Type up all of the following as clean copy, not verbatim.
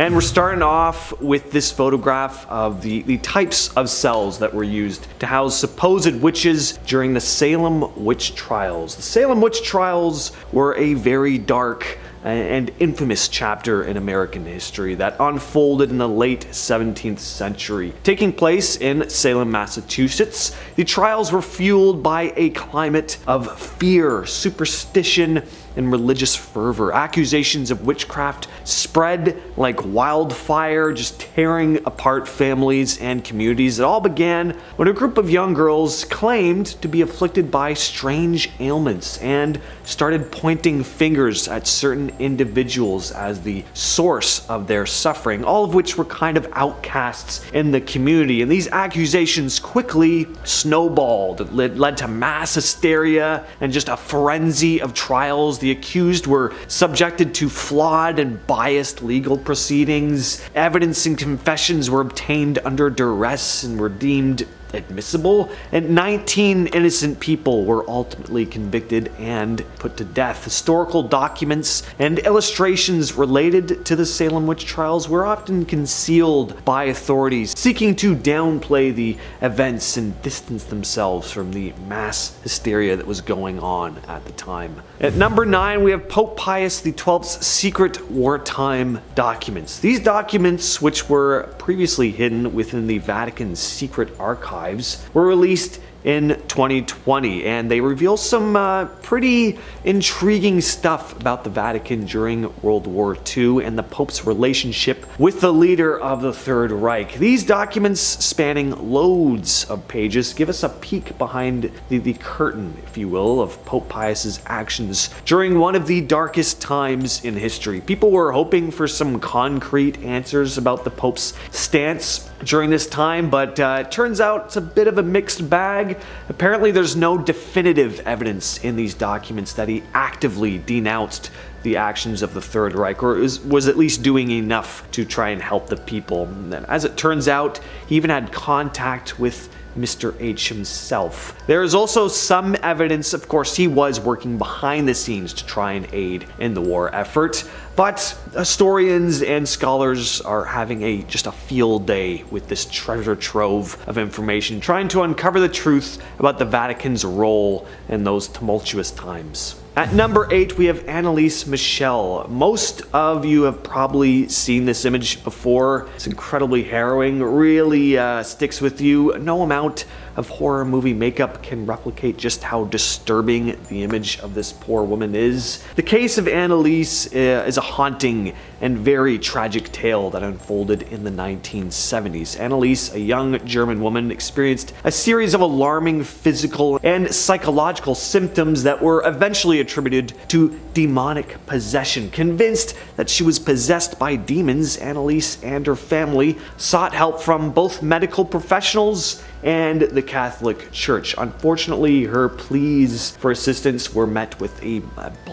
And we're starting off with this photograph of the types of cells that were used to house supposed witches during the Salem witch trials. The Salem witch trials were a very dark and infamous chapter in American history that unfolded in the late 17th century. Taking place in Salem, Massachusetts, the trials were fueled by a climate of fear, superstition, and religious fervor. Accusations of witchcraft spread like wildfire, just tearing apart families and communities. It all began when a group of young girls claimed to be afflicted by strange ailments and started pointing fingers at certain individuals as the source of their suffering, all of which were kind of outcasts in the community. And these accusations quickly snowballed. It led to mass hysteria and just a frenzy of trials. The accused were subjected to flawed and biased legal proceedings. Evidence and confessions were obtained under duress and were deemed admissible, and 19 innocent people were ultimately convicted and put to death. Historical documents and illustrations related to the Salem witch trials were often concealed by authorities seeking to downplay the events and distance themselves from the mass hysteria that was going on at the time. At number 9, we have Pope Pius XII's secret wartime documents. These documents, which were previously hidden within the Vatican's secret archives, were released in 2020, and they reveal some pretty intriguing stuff about the Vatican during World War II and the Pope's relationship with the leader of the Third Reich. These documents, spanning loads of pages, give us a peek behind the curtain, if you will, of Pope Pius's actions during one of the darkest times in history. People were hoping for some concrete answers about the Pope's stance during this time, but it turns out it's a bit of a mixed bag. Apparently there's no definitive evidence in these documents that he actively denounced the actions of the Third Reich, or was at least doing enough to try and help the people. And as it turns out, he even had contact with Mr. H himself. There is also some evidence, of course, he was working behind the scenes to try and aid in the war effort, but historians and scholars are having just a field day with this treasure trove of information, trying to uncover the truth about the Vatican's role in those tumultuous times. At number 8, we have Anneliese Michel. Most of you have probably seen this image before. It's incredibly harrowing, really sticks with you. No amount of horror movie makeup can replicate just how disturbing the image of this poor woman is. The case of Anneliese is a haunting and very tragic tale that unfolded in the 1970s. Anneliese, a young German woman, experienced a series of alarming physical and psychological symptoms that were eventually attributed to demonic possession. Convinced that she was possessed by demons, Anneliese and her family sought help from both medical professionals and the Catholic Church. Unfortunately, her pleas for assistance were met with a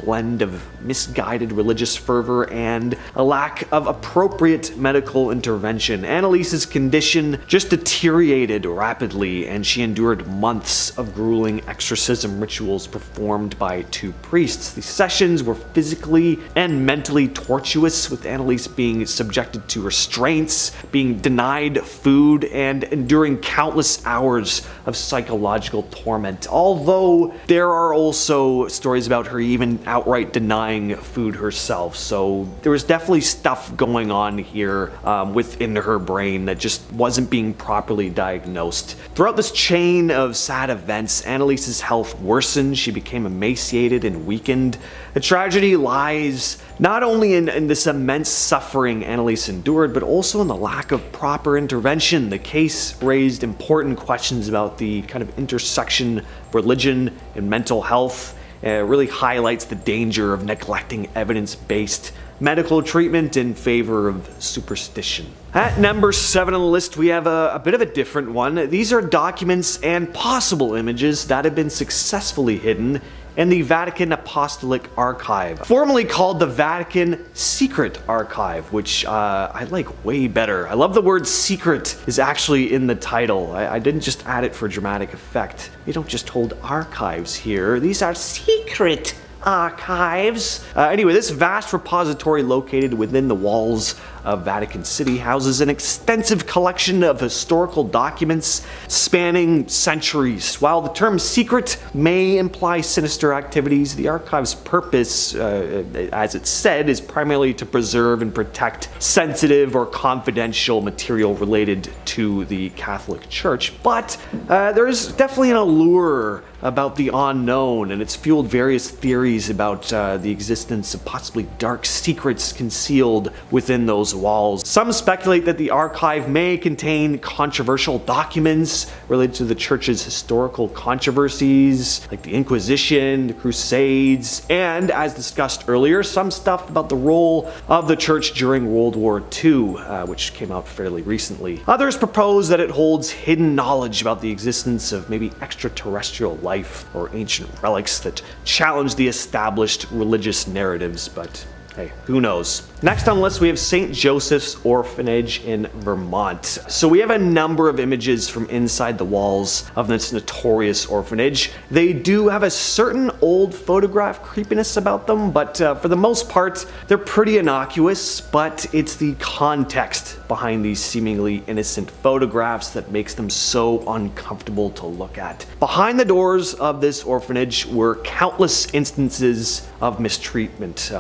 blend of misguided religious fervor and a lack of appropriate medical intervention. Anneliese's condition just deteriorated rapidly, and she endured months of grueling exorcism rituals performed by 2 priests. The sessions were physically and mentally tortuous, with Anneliese being subjected to restraints, being denied food, and enduring countless hours of psychological torment. Although there are also stories about her even outright denying food herself, so there was definitely stuff going on here within her brain that just wasn't being properly diagnosed. Throughout this chain of sad events, Anneliese's health worsened. She became emaciated and weakened. The tragedy lies not only in this immense suffering Anneliese endured, but also in the lack of proper intervention. The case raised important questions about the kind of intersection of religion and mental health. It really highlights the danger of neglecting evidence-based medical treatment in favor of superstition. At number 7 on the list, we have a bit of a different one. These are documents and possible images that have been successfully hidden in the Vatican Apostolic Archive, formerly called the Vatican Secret Archive, which I like way better. I love the word secret is actually in the title. I didn't just add it for dramatic effect. We don't just hold archives here. These are secret archives. Anyway, this vast repository located within the walls of Vatican City houses an extensive collection of historical documents spanning centuries. While the term secret may imply sinister activities, the archive's purpose, as it's said, is primarily to preserve and protect sensitive or confidential material related to the Catholic Church. But there is definitely an allure about the unknown, and it's fueled various theories about the existence of possibly dark secrets concealed within those walls. Some speculate that the archive may contain controversial documents related to the church's historical controversies, like the Inquisition, the Crusades, and, as discussed earlier, some stuff about the role of the church during World War II, which came out fairly recently. Others propose that it holds hidden knowledge about the existence of maybe extraterrestrial life or ancient relics that challenge the established religious narratives, but hey, who knows? Next on the list, we have St. Joseph's Orphanage in Vermont. So we have a number of images from inside the walls of this notorious orphanage. They do have a certain old photograph creepiness about them, but for the most part, they're pretty innocuous, but it's the context behind these seemingly innocent photographs that makes them so uncomfortable to look at. Behind the doors of this orphanage were countless instances of mistreatment.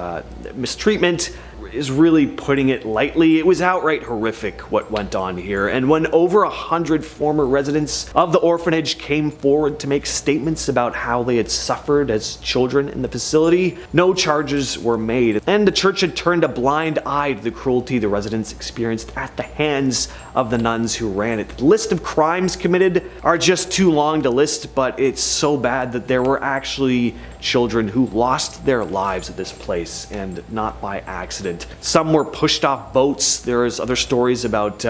Mistreatment is really putting it lightly. It was outright horrific what went on here, and when over 100 former residents of the orphanage came forward to make statements about how they had suffered as children in the facility, no charges were made, and the church had turned a blind eye to the cruelty the residents experienced at the hands of the nuns who ran it. The list of crimes committed are just too long to list, but it's so bad that there were actually children who lost their lives at this place, and not by accident. Some were pushed off boats. There's other stories about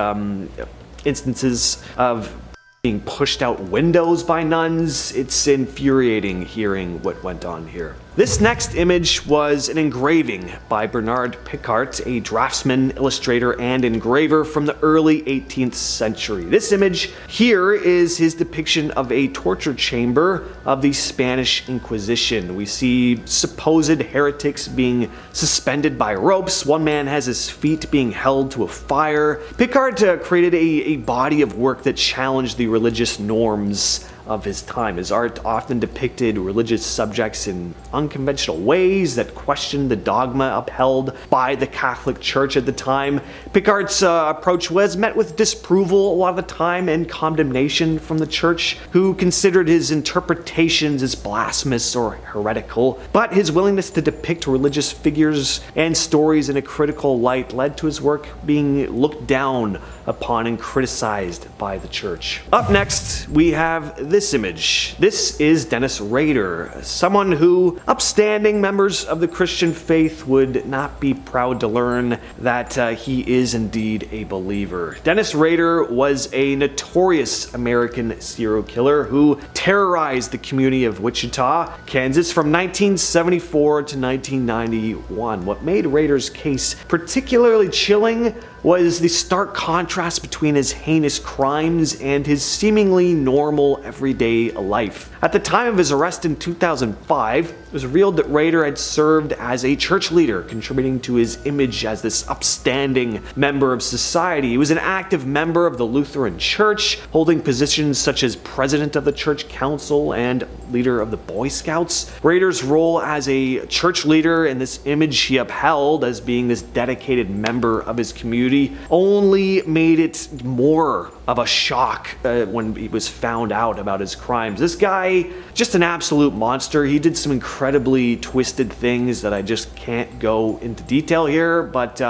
instances of being pushed out windows by nuns. It's infuriating hearing what went on here. This next image was an engraving by Bernard Picart, a draftsman, illustrator, and engraver from the early 18th century. This image here is his depiction of a torture chamber of the Spanish Inquisition. We see supposed heretics being suspended by ropes. One man has his feet being held to a fire. Picart created a body of work that challenged the religious norms of his time. His art often depicted religious subjects in unconventional ways that questioned the dogma upheld by the Catholic Church at the time. Picart's approach was met with disapproval a lot of the time and condemnation from the church, who considered his interpretations as blasphemous or heretical. But his willingness to depict religious figures and stories in a critical light led to his work being looked down upon and criticized by the church. Up next, we have this image. This is Dennis Rader, someone who upstanding members of the Christian faith would not be proud to learn that he is indeed a believer. Dennis Rader was a notorious American serial killer who terrorized the community of Wichita, Kansas from 1974 to 1991. What made Rader's case particularly chilling was the stark contrast between his heinous crimes and his seemingly normal everyday life. At the time of his arrest in 2005, it was revealed that Rader had served as a church leader, contributing to his image as this upstanding member of society. He was an active member of the Lutheran Church, holding positions such as president of the church council and leader of the Boy Scouts. Rader's role as a church leader and this image he upheld as being this dedicated member of his community only made it more of a shock when he was found out about his crimes. This guy, just an absolute monster. He did some incredibly twisted things that I just can't go into detail here, but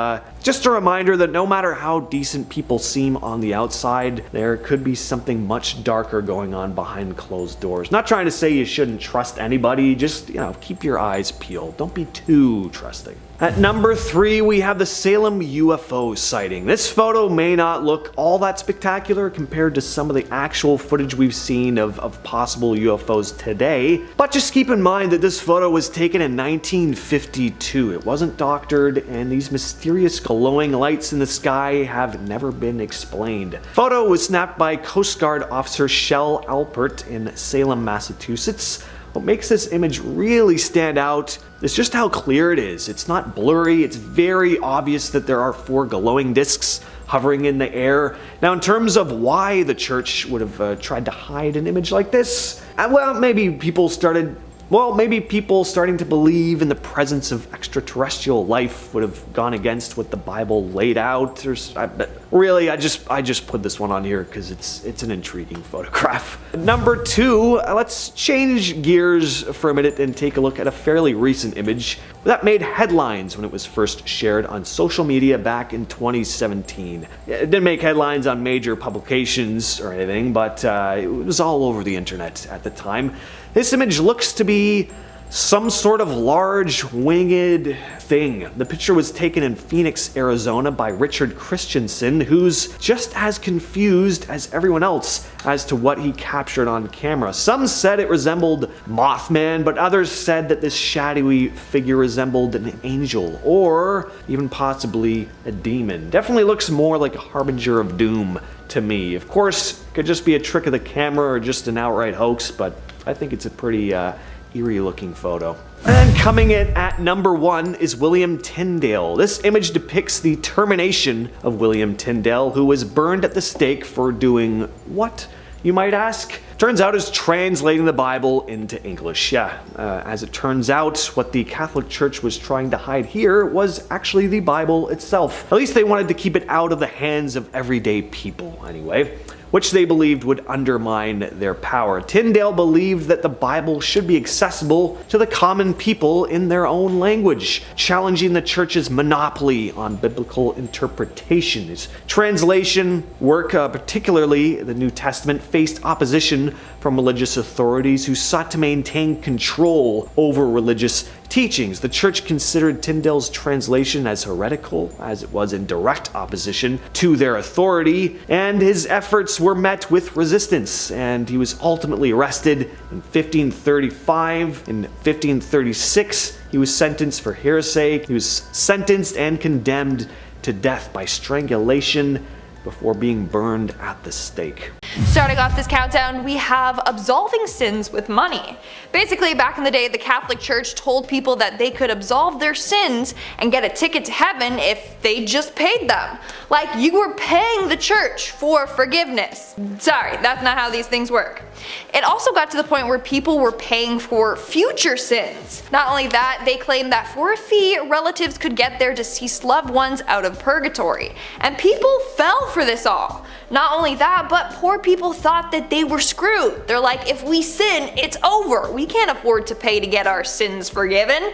just a reminder that no matter how decent people seem on the outside, there could be something much darker going on behind closed doors. Not trying to say you shouldn't trust anybody, just, keep your eyes peeled. Don't be too trusting. At number 3, we have the Salem UFO sighting. This photo may not look all that spectacular compared to some of the actual footage we've seen of possible UFOs today, but just keep in mind that this photo was taken in 1952. It wasn't doctored, and these mysterious glowing lights in the sky have never been explained. Photo was snapped by Coast Guard Officer Shell Alpert in Salem, Massachusetts. what makes this image really stand out is just how clear it is. It's not blurry, it's very obvious that there are 4 glowing discs hovering in the air. Now, in terms of why the church would have tried to hide an image like this, well, maybe people starting to believe in the presence of extraterrestrial life would have gone against what the Bible laid out. Really, I just put this one on here because it's an intriguing photograph. Number 2, let's change gears for a minute and take a look at a fairly recent image that made headlines when it was first shared on social media back in 2017. It didn't make headlines on major publications or anything, but it was all over the internet at the time. This image looks to be some sort of large winged thing. The picture was taken in Phoenix, Arizona by Richard Christensen, who's just as confused as everyone else as to what he captured on camera. Some said it resembled Mothman, but others said that this shadowy figure resembled an angel or even possibly a demon. Definitely looks more like a harbinger of doom to me. Of course, it could just be a trick of the camera or just an outright hoax, but I think it's a pretty eerie looking photo. And coming in at number 1 is William Tyndale. This image depicts the termination of William Tyndale, who was burned at the stake for doing what, you might ask? Turns out it's translating the Bible into English. As it turns out, what the Catholic Church was trying to hide here was actually the Bible itself. At least they wanted to keep it out of the hands of everyday people, anyway, which they believed would undermine their power. Tyndale believed that the Bible should be accessible to the common people in their own language, challenging the church's monopoly on biblical interpretation. His translation work, particularly the New Testament, faced opposition from religious authorities who sought to maintain control over religious teachings. The church considered Tyndale's translation as heretical, as it was in direct opposition to their authority, and his efforts were met with resistance, and he was ultimately arrested in 1535. In 1536, he was sentenced for heresy. He was sentenced and condemned to death by strangulation before being burned at the stake. Starting off this countdown, we have absolving sins with money. Basically, back in the day, the Catholic Church told people that they could absolve their sins and get a ticket to heaven if they just paid them. Like, you were paying the church for forgiveness. Sorry, that's not how these things work. It also got to the point where people were paying for future sins. Not only that, they claimed that for a fee, relatives could get their deceased loved ones out of purgatory. And people fell for this all. Not only that, but poor people thought that they were screwed. They're like, if we sin, it's over. We can't afford to pay to get our sins forgiven.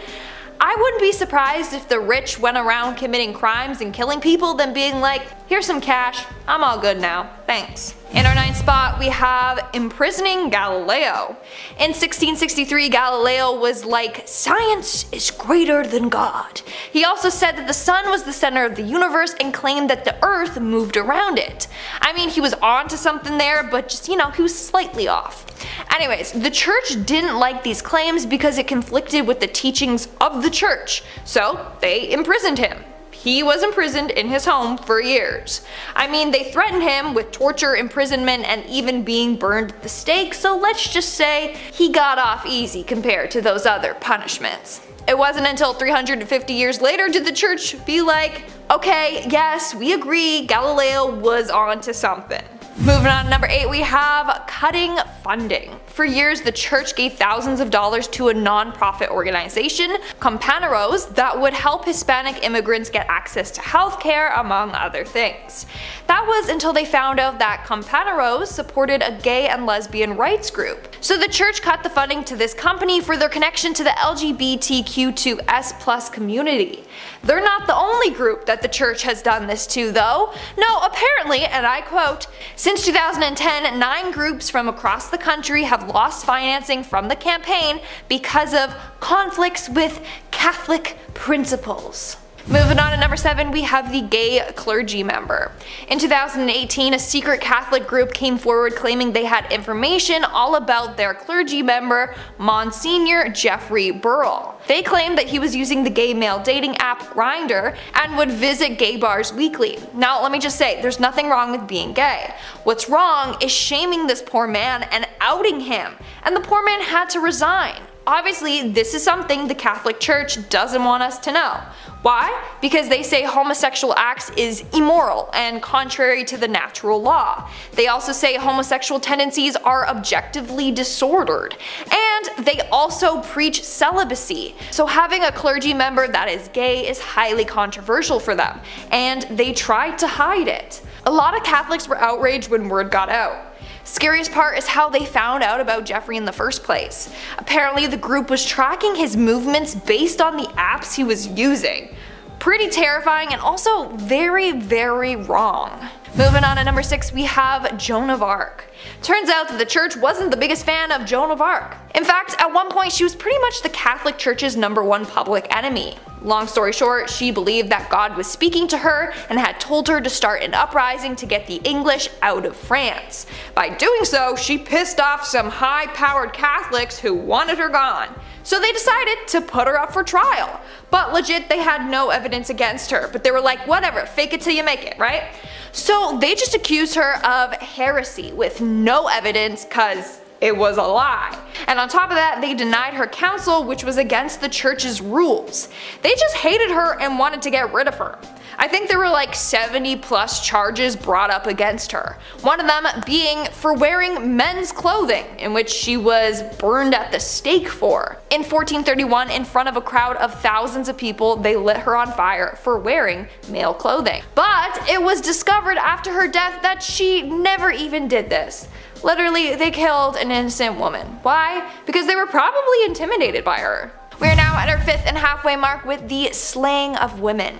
I wouldn't be surprised if the rich went around committing crimes and killing people, then being like, here's some cash, I'm all good now, thanks. In our 9th spot, we have imprisoning Galileo. In 1663, Galileo was like, science is greater than God. He also said that the sun was the center of the universe and claimed that the earth moved around it. I mean, he was on to something there, but just, he was slightly off. Anyways, the church didn't like these claims because it conflicted with the teachings of the church, so they imprisoned him. He was imprisoned in his home for years. I mean, they threatened him with torture, imprisonment, and even being burned at the stake, so let's just say he got off easy compared to those other punishments. It wasn't until 350 years later did the church be like, okay, yes, we agree, Galileo was on to something. Moving on to number 8, we have cutting funding. For years, the church gave thousands of dollars to a non-profit organization, Compañeros, that would help Hispanic immigrants get access to healthcare, among other things. That was until they found out that Compañeros supported a gay and lesbian rights group. So the church cut the funding to this company for their connection to the LGBTQ2S+ community. They're not the only group that the church has done this to, though. No, apparently, and I quote, since 2010, 9 groups from across the country have lost financing from the campaign because of conflicts with Catholic principles. Moving on to number 7, we have the gay clergy member. In 2018, a secret Catholic group came forward claiming they had information all about their clergy member, Monsignor Jeffrey Burrell. They claimed that he was using the gay male dating app Grindr and would visit gay bars weekly. Now, let me just say, there's nothing wrong with being gay. What's wrong is shaming this poor man and outing him, and the poor man had to resign. Obviously, this is something the Catholic Church doesn't want us to know. Why? Because they say homosexual acts is immoral and contrary to the natural law. They also say homosexual tendencies are objectively disordered. And they also preach celibacy. So having a clergy member that is gay is highly controversial for them, and they tried to hide it. A lot of Catholics were outraged when word got out. Scariest part is how they found out about Jeffrey in the first place. Apparently the group was tracking his movements based on the apps he was using. Pretty terrifying and also very, very wrong. Moving on to number 6, we have Joan of Arc. Turns out that the church wasn't the biggest fan of Joan of Arc. In fact, at one point she was pretty much the Catholic Church's #1 public enemy. Long story short, she believed that God was speaking to her and had told her to start an uprising to get the English out of France. By doing so, she pissed off some high-powered Catholics who wanted her gone. So they decided to put her up for trial. But legit, they had no evidence against her, but they were like, whatever, fake it till you make it, right? So they just accused her of heresy with no evidence cause it was a lie. And on top of that, they denied her counsel, which was against the church's rules. They just hated her and wanted to get rid of her. I think there were like 70+ charges brought up against her. One of them being for wearing men's clothing, in which she was burned at the stake for. In 1431, in front of a crowd of thousands of people, they lit her on fire for wearing male clothing. But it was discovered after her death that she never even did this. Literally, they killed an innocent woman. Why? Because they were probably intimidated by her. We are now at our 5th and halfway mark with the slaying of women.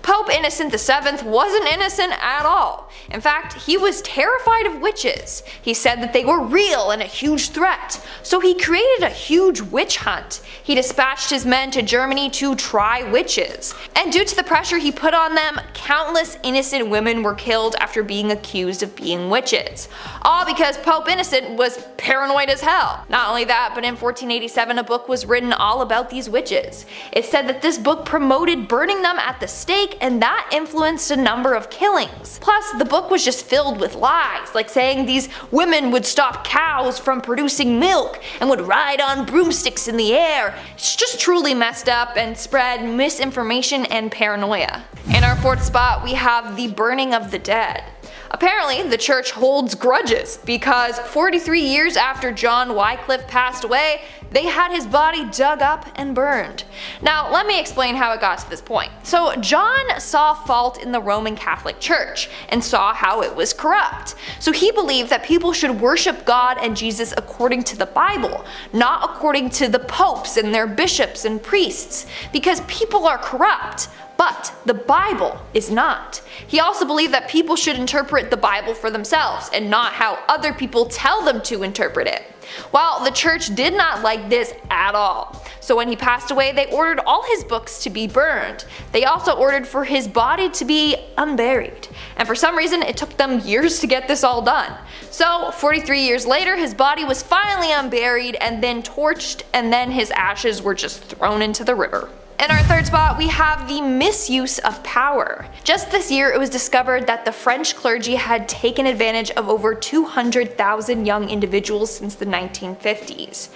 Pope Innocent VII wasn't innocent at all. In fact, he was terrified of witches. He said that they were real and a huge threat, so he created a huge witch hunt. He dispatched his men to Germany to try witches, and due to the pressure he put on them, countless innocent women were killed after being accused of being witches. All because Pope Innocent was paranoid as hell. Not only that, but in 1487 a book was written all about these witches. It said that this book promoted burning them at the stake, and that influenced a number of killings. Plus, the book was just filled with lies, like saying these women would stop cows from producing milk and would ride on broomsticks in the air. It's just truly messed up and spread misinformation and paranoia. In our 4th spot, we have the burning of the dead. Apparently, the church holds grudges because 43 years after John Wycliffe passed away, they had his body dug up and burned. Now, let me explain how it got to this point. So, John saw fault in the Roman Catholic Church and saw how it was corrupt. So he believed that people should worship God and Jesus according to the Bible, not according to the popes and their bishops and priests, because people are corrupt. But the Bible is not. He also believed that people should interpret the Bible for themselves and not how other people tell them to interpret it. Well, the church did not like this at all. So when he passed away, they ordered all his books to be burned. They also ordered for his body to be unburied. And for some reason, it took them years to get this all done. So 43 years later, his body was finally unburied and then torched, and then his ashes were just thrown into the river. In our 3rd spot, we have the misuse of power. Just this year, it was discovered that the French clergy had taken advantage of over 200,000 young individuals since the 1950s.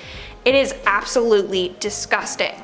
It is absolutely disgusting.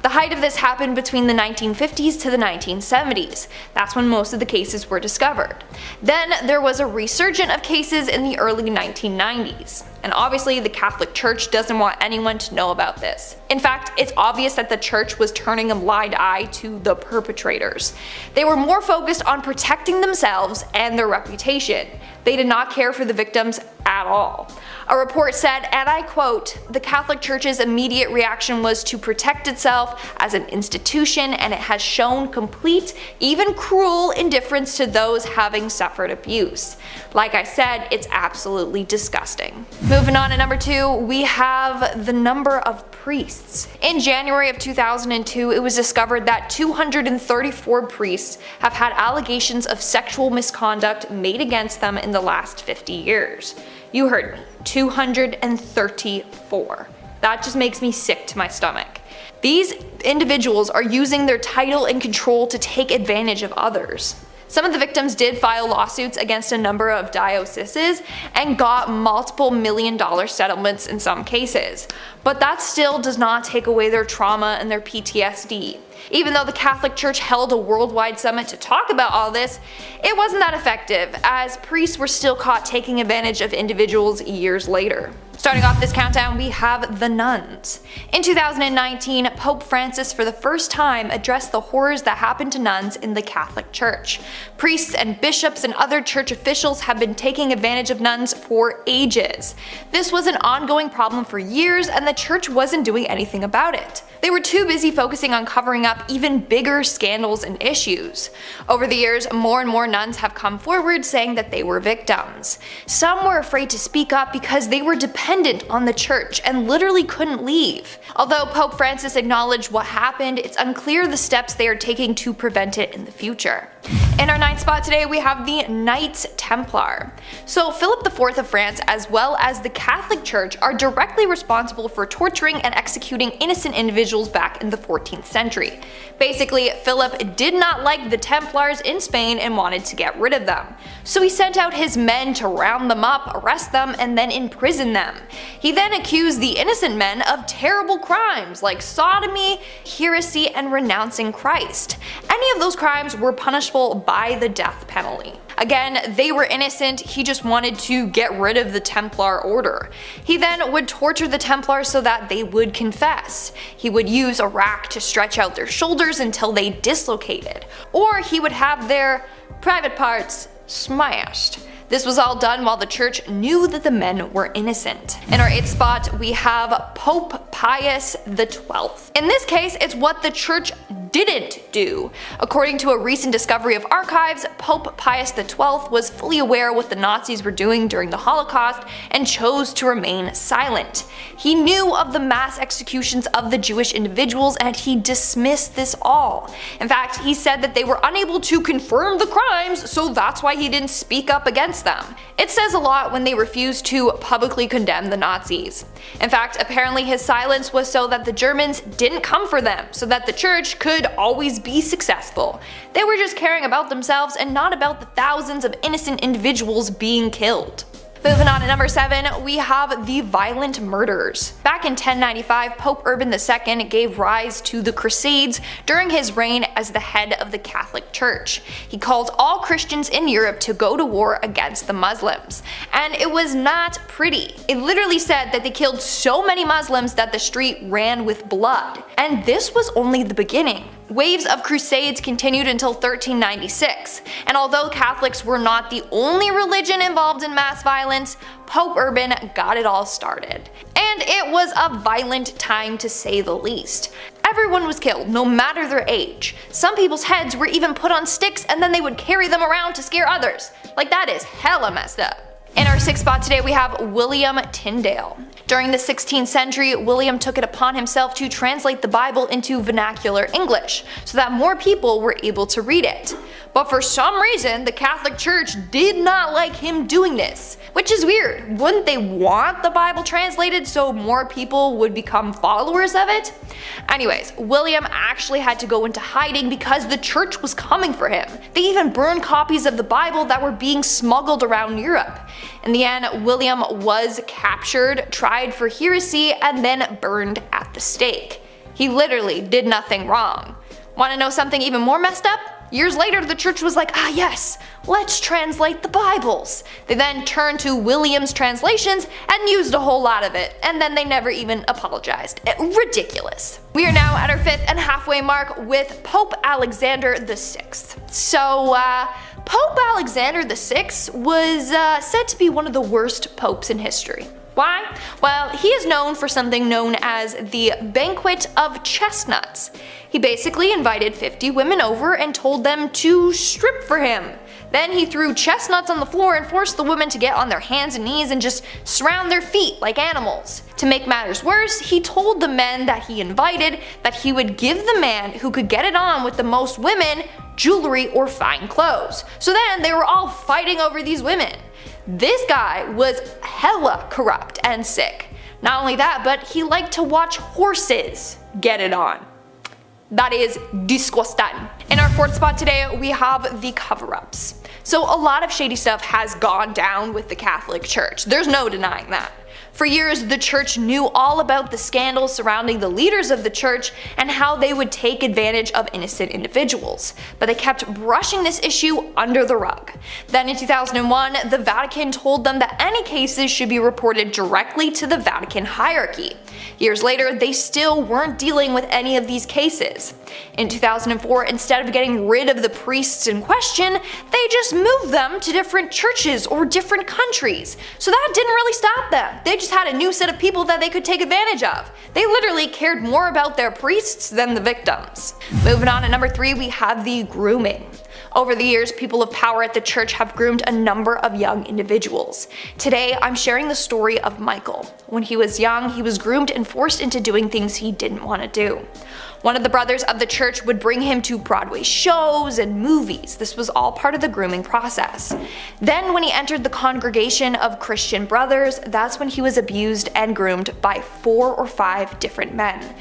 The height of this happened between the 1950s to the 1970s. That's when most of the cases were discovered. Then there was a resurgence of cases in the early 1990s. And obviously the Catholic Church doesn't want anyone to know about this. In fact, it's obvious that the church was turning a blind eye to the perpetrators. They were more focused on protecting themselves and their reputation. They did not care for the victims at all. A report said, and I quote, "The Catholic Church's immediate reaction was to protect itself as an institution, and it has shown complete, even cruel indifference to those having suffered abuse." Like I said, it's absolutely disgusting. Moving on to number 2, we have the number of priests. In January of 2002, it was discovered that 234 priests have had allegations of sexual misconduct made against them in the last 50 years. You heard me, 234. That just makes me sick to my stomach. These individuals are using their title and control to take advantage of others. Some of the victims did file lawsuits against a number of dioceses and got multiple $1-million settlements in some cases, but that still does not take away their trauma and their PTSD. Even though the Catholic Church held a worldwide summit to talk about all this, it wasn't that effective, as priests were still caught taking advantage of individuals years later. Starting off this countdown, we have the nuns. In 2019, Pope Francis for the first time addressed the horrors that happened to nuns in the Catholic Church. Priests and bishops and other church officials have been taking advantage of nuns for ages. This was an ongoing problem for years, and the church wasn't doing anything about it. They were too busy focusing on covering up even bigger scandals and issues. Over the years, more and more nuns have come forward saying that they were victims. Some were afraid to speak up because they were dependent on the church and literally couldn't leave. Although Pope Francis acknowledged what happened, it's unclear the steps they are taking to prevent it in the future. In our 9th spot today, we have the Knights Templar. So Philip IV of France, as well as the Catholic Church, are directly responsible for torturing and executing innocent individuals back in the 14th century. Basically, Philip did not like the Templars in Spain and wanted to get rid of them. So he sent out his men to round them up, arrest them, and then imprison them. He then accused the innocent men of terrible crimes like sodomy, heresy, and renouncing Christ. Any of those crimes were punishable by the death penalty. Again, they were innocent, he just wanted to get rid of the Templar order. He then would torture the Templars so that they would confess. He would use a rack to stretch out their shoulders until they dislocated, or he would have their private parts smashed. This was all done while the church knew that the men were innocent. In our 8th spot, we have Pope Pius XII. In this case, it's what the church didn't do. According to a recent discovery of archives, Pope Pius XII was fully aware what the Nazis were doing during the Holocaust and chose to remain silent. He knew of the mass executions of the Jewish individuals and he dismissed this all. In fact, he said that they were unable to confirm the crimes, so that's why he didn't speak up against them. It says a lot when they refused to publicly condemn the Nazis. In fact, apparently his silence was so that the Germans didn't come for them, so that the church could always be successful. They were just caring about themselves and not about the thousands of innocent individuals being killed. Moving on to number 7, we have the violent murders. Back in 1095, Pope Urban II gave rise to the Crusades during his reign as the head of the Catholic Church. He called all Christians in Europe to go to war against the Muslims. And it was not pretty. It literally said that they killed so many Muslims that the street ran with blood. And this was only the beginning. Waves of crusades continued until 1396, and although Catholics were not the only religion involved in mass violence, Pope Urban got it all started. And it was a violent time to say the least. Everyone was killed, no matter their age. Some people's heads were even put on sticks and then they would carry them around to scare others. Like, that is hella messed up. In our 6th spot today, we have William Tyndale. During the 16th century, William took it upon himself to translate the Bible into vernacular English, so that more people were able to read it. But for some reason, the Catholic Church did not like him doing this, which is weird. Wouldn't they want the Bible translated so more people would become followers of it? Anyways, William actually had to go into hiding because the church was coming for him. They even burned copies of the Bible that were being smuggled around Europe. In the end, William was captured, tried for heresy, and then burned at the stake. He literally did nothing wrong. Want to know something even more messed up? Years later, the church was like, ah yes, let's translate the Bibles. They then turned to William's translations and used a whole lot of it, and then they never even apologized. Ridiculous. We are now at our 5th and halfway mark with Pope Alexander VI. So, Pope Alexander VI was said to be one of the worst popes in history. Why? Well, he is known for something known as the Banquet of Chestnuts. He basically invited 50 women over and told them to strip for him. Then he threw chestnuts on the floor and forced the women to get on their hands and knees and just surround their feet like animals. To make matters worse, he told the men that he invited that he would give the man who could get it on with the most women jewelry or fine clothes. So then they were all fighting over these women. This guy was hella corrupt and sick. Not only that, but he liked to watch horses get it on. That is disgusting. In our fourth spot today, we have the cover-ups. So a lot of shady stuff has gone down with the Catholic Church. There's no denying that. For years, the church knew all about the scandals surrounding the leaders of the church and how they would take advantage of innocent individuals, but they kept brushing this issue under the rug. Then in 2001, the Vatican told them that any cases should be reported directly to the Vatican hierarchy. Years later, they still weren't dealing with any of these cases. In 2004, instead of getting rid of the priests in question, they just moved them to different churches or different countries. So that didn't really stop them. They just had a new set of people that they could take advantage of. They literally cared more about their priests than the victims. Moving on, at number 3, we have the grooming. Over the years, people of power at the church have groomed a number of young individuals. Today, I'm sharing the story of Michael. When he was young, he was groomed and forced into doing things he didn't want to do. One of the brothers of the church would bring him to Broadway shows and movies. This was all part of the grooming process. Then when he entered the congregation of Christian brothers, that's when he was abused and groomed by 4 or 5 different men.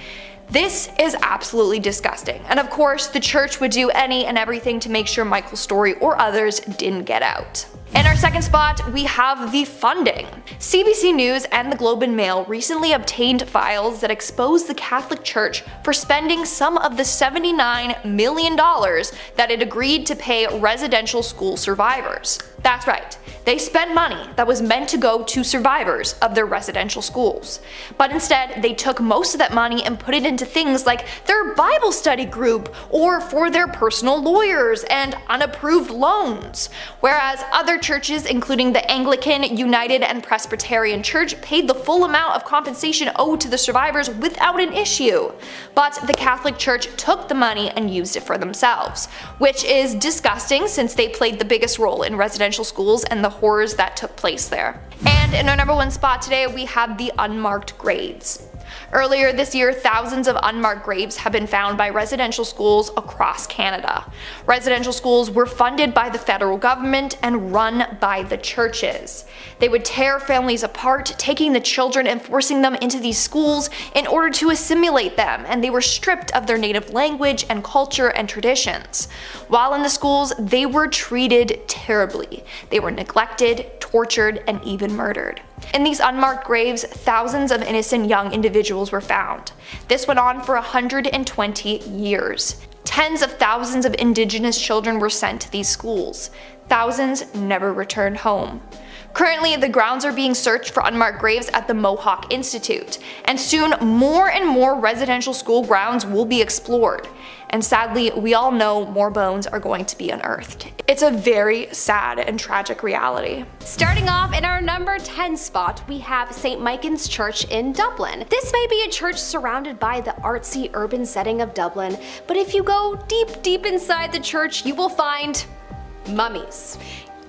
This is absolutely disgusting, and of course the church would do any and everything to make sure Michael's story or others didn't get out. In our second spot, we have the funding. CBC News and the Globe and Mail recently obtained files that expose the Catholic Church for spending some of the $79 million that it agreed to pay residential school survivors. That's right, they spent money that was meant to go to survivors of their residential schools. But instead, they took most of that money and put it into things like their Bible study group or for their personal lawyers and unapproved loans. Whereas other churches, including the Anglican, United, and Presbyterian Church, paid the full amount of compensation owed to the survivors without an issue. But the Catholic Church took the money and used it for themselves, which is disgusting since they played the biggest role in residential schools and the horrors that took place there. And in our number 1 spot today, we have the unmarked graves. Earlier this year, thousands of unmarked graves have been found by residential schools across Canada. Residential schools were funded by the federal government and run by the churches. They would tear families apart, taking the children and forcing them into these schools in order to assimilate them, and they were stripped of their native language and culture and traditions. While in the schools, they were treated terribly. They were neglected, tortured, and even murdered. In these unmarked graves, thousands of innocent young individuals were found. This went on for 120 years. Tens of thousands of Indigenous children were sent to these schools. Thousands never returned home. Currently, the grounds are being searched for unmarked graves at the Mohawk Institute, and soon more and more residential school grounds will be explored. And sadly, we all know more bones are going to be unearthed. It's a very sad and tragic reality. Starting off in our number 10 spot, we have St. Michan's Church in Dublin. This may be a church surrounded by the artsy urban setting of Dublin, but if you go deep inside the church, you will find mummies.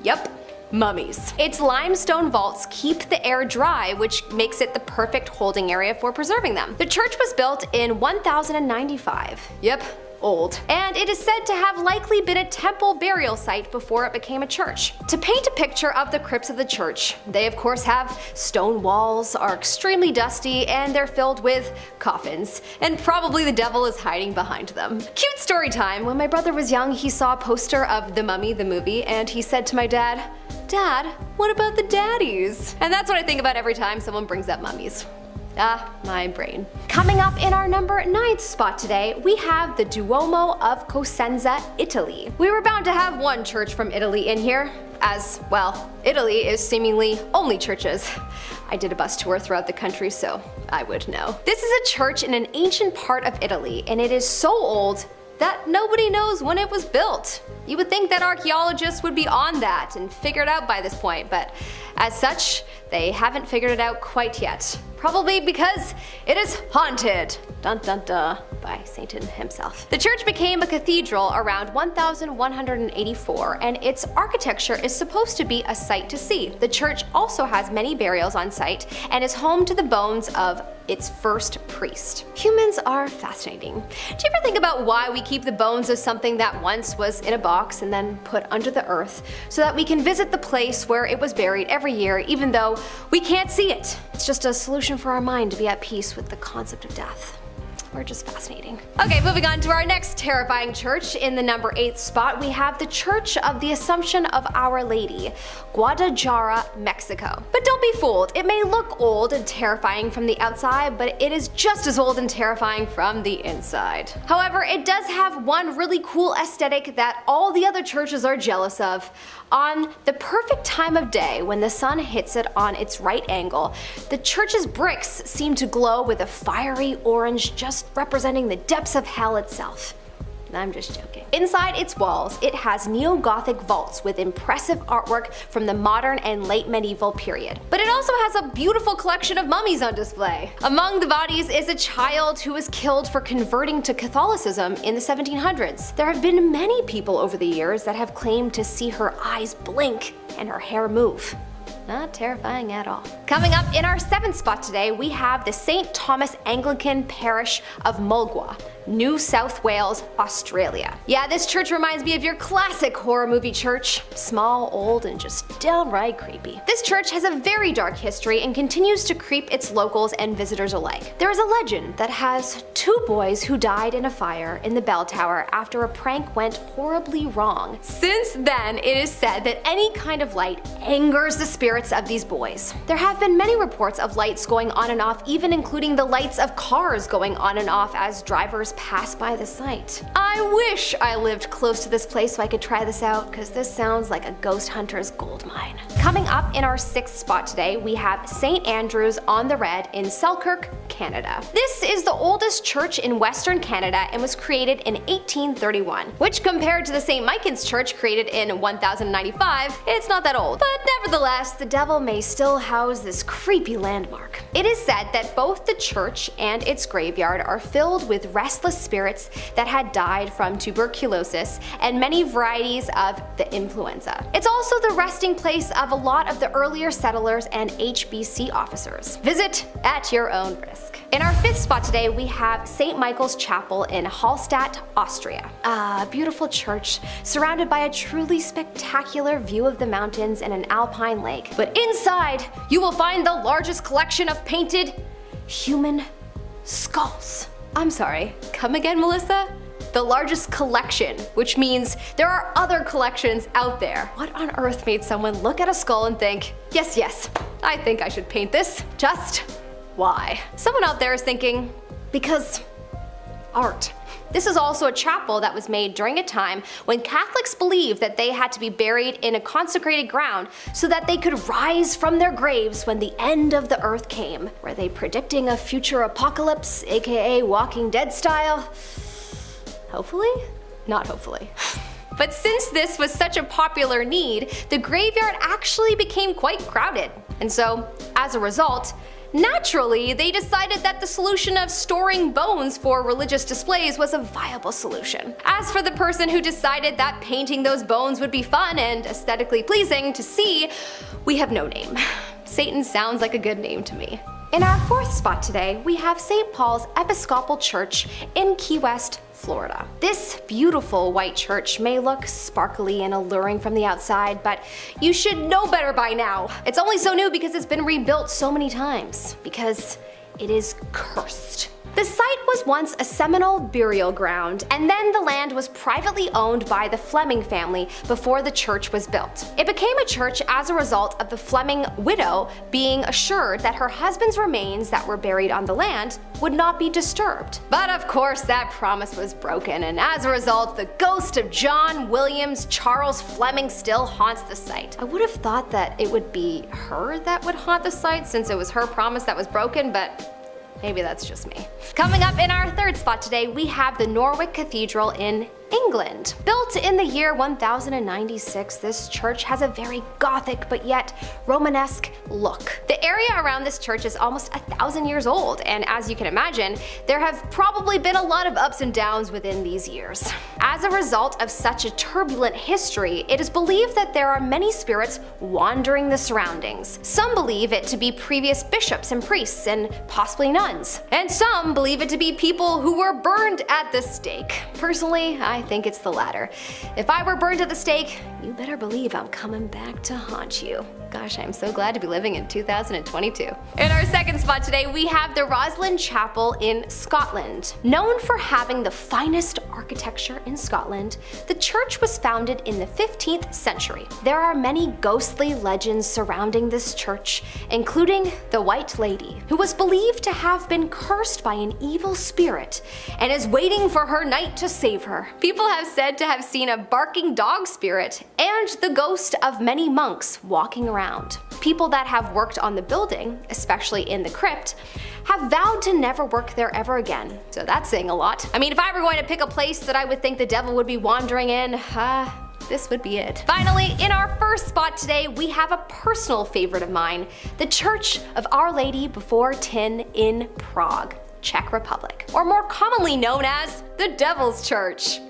Yep. Mummies. Its limestone vaults keep the air dry, which makes it the perfect holding area for preserving them. The church was built in 1095. Yep. Old. And it is said to have likely been a temple burial site before it became a church. To paint a picture of the crypts of the church, they of course have stone walls, are extremely dusty, and they're filled with coffins. And probably the devil is hiding behind them. Cute story time. When my brother was young, he saw a poster of The Mummy, the movie, and he said to my dad, "Dad, what about the daddies?" And that's what I think about every time someone brings up mummies. Ah, my brain. Coming up in our number 9th spot today, we have the Duomo of Cosenza, Italy. We were bound to have one church from Italy in here, as, well, Italy is seemingly only churches. I did a bus tour throughout the country, so I would know. This is a church in an ancient part of Italy, and it is so old that nobody knows when it was built. You would think that archaeologists would be on that and figure it out by this point, but as such, they haven't figured it out quite yet. Probably because it is haunted. Dun dun dun, by Satan himself. The church became a cathedral around 1184, and its architecture is supposed to be a sight to see. The church also has many burials on site and is home to the bones of its first priest. Humans are fascinating. Do you ever think about why we keep the bones of something that once was in a box and then put under the earth so that we can visit the place where it was buried every year even though we can't see it? It's just a solution for our mind to be at peace with the concept of death. We're just fascinating. Okay, moving on to our next terrifying church. In the number 8 spot, we have the Church of the Assumption of Our Lady, Guadalajara, Mexico. But don't be fooled, it may look old and terrifying from the outside, but it is just as old and terrifying from the inside. However, it does have one really cool aesthetic that all the other churches are jealous of. On the perfect time of day, when the sun hits it on its right angle, the church's bricks seem to glow with a fiery orange, just representing the depths of hell itself. I'm just joking. Inside its walls, it has neo-Gothic vaults with impressive artwork from the modern and late medieval period. But it also has a beautiful collection of mummies on display. Among the bodies is a child who was killed for converting to Catholicism in the 1700s. There have been many people over the years that have claimed to see her eyes blink and her hair move. Not terrifying at all. Coming up in our 7th spot today, we have the St. Thomas Anglican Parish of Mulgwa, New South Wales, Australia. Yeah, this church reminds me of your classic horror movie church. Small, old, and just downright creepy. This church has a very dark history and continues to creep its locals and visitors alike. There is a legend that has 2 boys who died in a fire in the bell tower after a prank went horribly wrong. Since then, it is said that any kind of light angers the spirits of these boys. There have been many reports of lights going on and off, even including the lights of cars going on and off as drivers pass by the site. I wish I lived close to this place so I could try this out, because this sounds like a ghost hunter's gold mine. Coming up in our 6th spot today, we have St. Andrew's on the Red in Selkirk, Canada. This is the oldest church in Western Canada and was created in 1831, which compared to the St. Michan's Church created in 1095, it's not that old. But nevertheless, the devil may still house this creepy landmark. It is said that both the church and its graveyard are filled with restless spirits that had died from tuberculosis and many varieties of the influenza. It's also the resting place of a lot of the earlier settlers and HBC officers. Visit at your own risk. In our 5th spot today, we have St. Michael's Chapel in Hallstatt, Austria. A beautiful church surrounded by a truly spectacular view of the mountains and an alpine lake. But inside, you will find the largest collection of painted human skulls. I'm sorry, come again, Melissa? The largest collection, which means there are other collections out there. What on earth made someone look at a skull and think, yes, I think I should paint this? Just why? Someone out there is thinking, because art. This is also a chapel that was made during a time when Catholics believed that they had to be buried in a consecrated ground so that they could rise from their graves when the end of the earth came. Were they predicting a future apocalypse, aka Walking Dead style? Hopefully? Not hopefully. But since this was such a popular need, the graveyard actually became quite crowded. And so, as a result, naturally, they decided that the solution of storing bones for religious displays was a viable solution. As for the person who decided that painting those bones would be fun and aesthetically pleasing to see, we have no name. Satan sounds like a good name to me. In our 4th spot today, we have St. Paul's Episcopal Church in Key West, Florida. This beautiful white church may look sparkly and alluring from the outside, but you should know better by now. It's only so new because it's been rebuilt so many times. Because it is cursed. The site was once a Seminole burial ground, and then the land was privately owned by the Fleming family before the church was built. It became a church as a result of the Fleming widow being assured that her husband's remains that were buried on the land would not be disturbed. But of course that promise was broken, and as a result, the ghost of John Williams Charles Fleming still haunts the site. I would have thought that it would be her that would haunt the site since it was her promise that was broken, but maybe that's just me. Coming up in our third spot today, we have the Norwich Cathedral in England. Built in the year 1096, this church has a very Gothic but yet Romanesque look. The area around this church is almost 1,000 years old, and as you can imagine, there have probably been a lot of ups and downs within these years. As a result of such a turbulent history, it is believed that there are many spirits wandering the surroundings. Some believe it to be previous bishops and priests and possibly nuns, and some believe it to be people who were burned at the stake. Personally, I think it's the latter. If I were burned at the stake, you better believe I'm coming back to haunt you. Gosh, I'm so glad to be living in 2022. In our second spot today, we have the Roslin Chapel in Scotland. Known for having the finest architecture in Scotland, the church was founded in the 15th century. There are many ghostly legends surrounding this church, including the White Lady, who was believed to have been cursed by an evil spirit and is waiting for her knight to save her. People have said to have seen a barking dog spirit and the ghost of many monks walking around. People that have worked on the building, especially in the crypt, have vowed to never work there ever again. So that's saying a lot. I mean, if I were going to pick a place that I would think the devil would be wandering in, this would be it. Finally, in our first spot today, we have a personal favorite of mine, the Church of Our Lady Before Tin in Prague, Czech Republic, or more commonly known as the Devil's Church.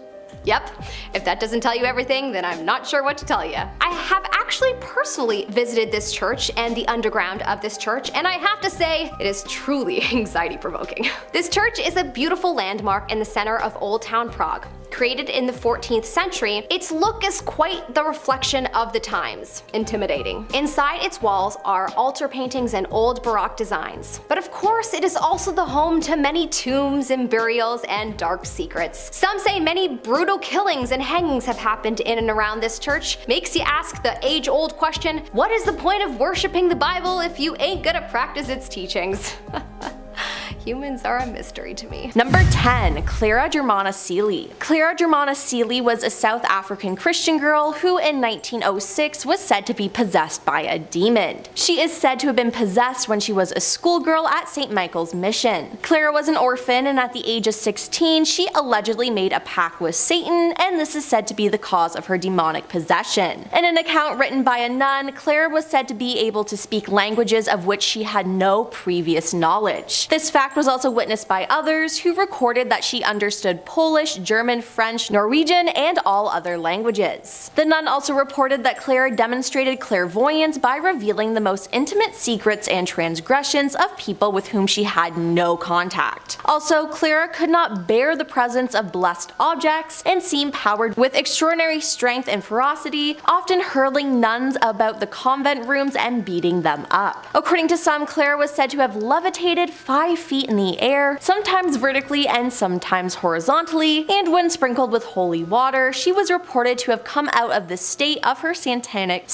Yep, if that doesn't tell you everything, then I'm not sure what to tell you. I have actually personally visited this church and the underground of this church, and I have to say, it is truly anxiety-provoking. This church is a beautiful landmark in the center of Old Town Prague. Created in the 14th century, its look is quite the reflection of the times. Intimidating. Inside its walls are altar paintings and old Baroque designs. But of course, it is also the home to many tombs and burials and dark secrets. Some say many brutal killings and hangings have happened in and around this church. Makes you ask the age-old question, what is the point of worshiping the Bible if you ain't gonna practice its teachings? Humans are a mystery to me. Number 10. Clara Germana Cele. Clara Germana Cele was a South African Christian girl who in 1906 was said to be possessed by a demon. She is said to have been possessed when she was a schoolgirl at St. Michael's Mission. Clara was an orphan, and at the age of 16 she allegedly made a pact with Satan, and this is said to be the cause of her demonic possession. In an account written by a nun, Clara was said to be able to speak languages of which she had no previous knowledge. This fact was also witnessed by others who recorded that she understood Polish, German, French, Norwegian, and all other languages. The nun also reported that Clara demonstrated clairvoyance by revealing the most intimate secrets and transgressions of people with whom she had no contact. Also, Clara could not bear the presence of blessed objects and seemed powered with extraordinary strength and ferocity, often hurling nuns about the convent rooms and beating them up. According to some, Clara was said to have levitated 5 feet in the air, sometimes vertically and sometimes horizontally, and when sprinkled with holy water, she was reported to have come out of the state of her satanic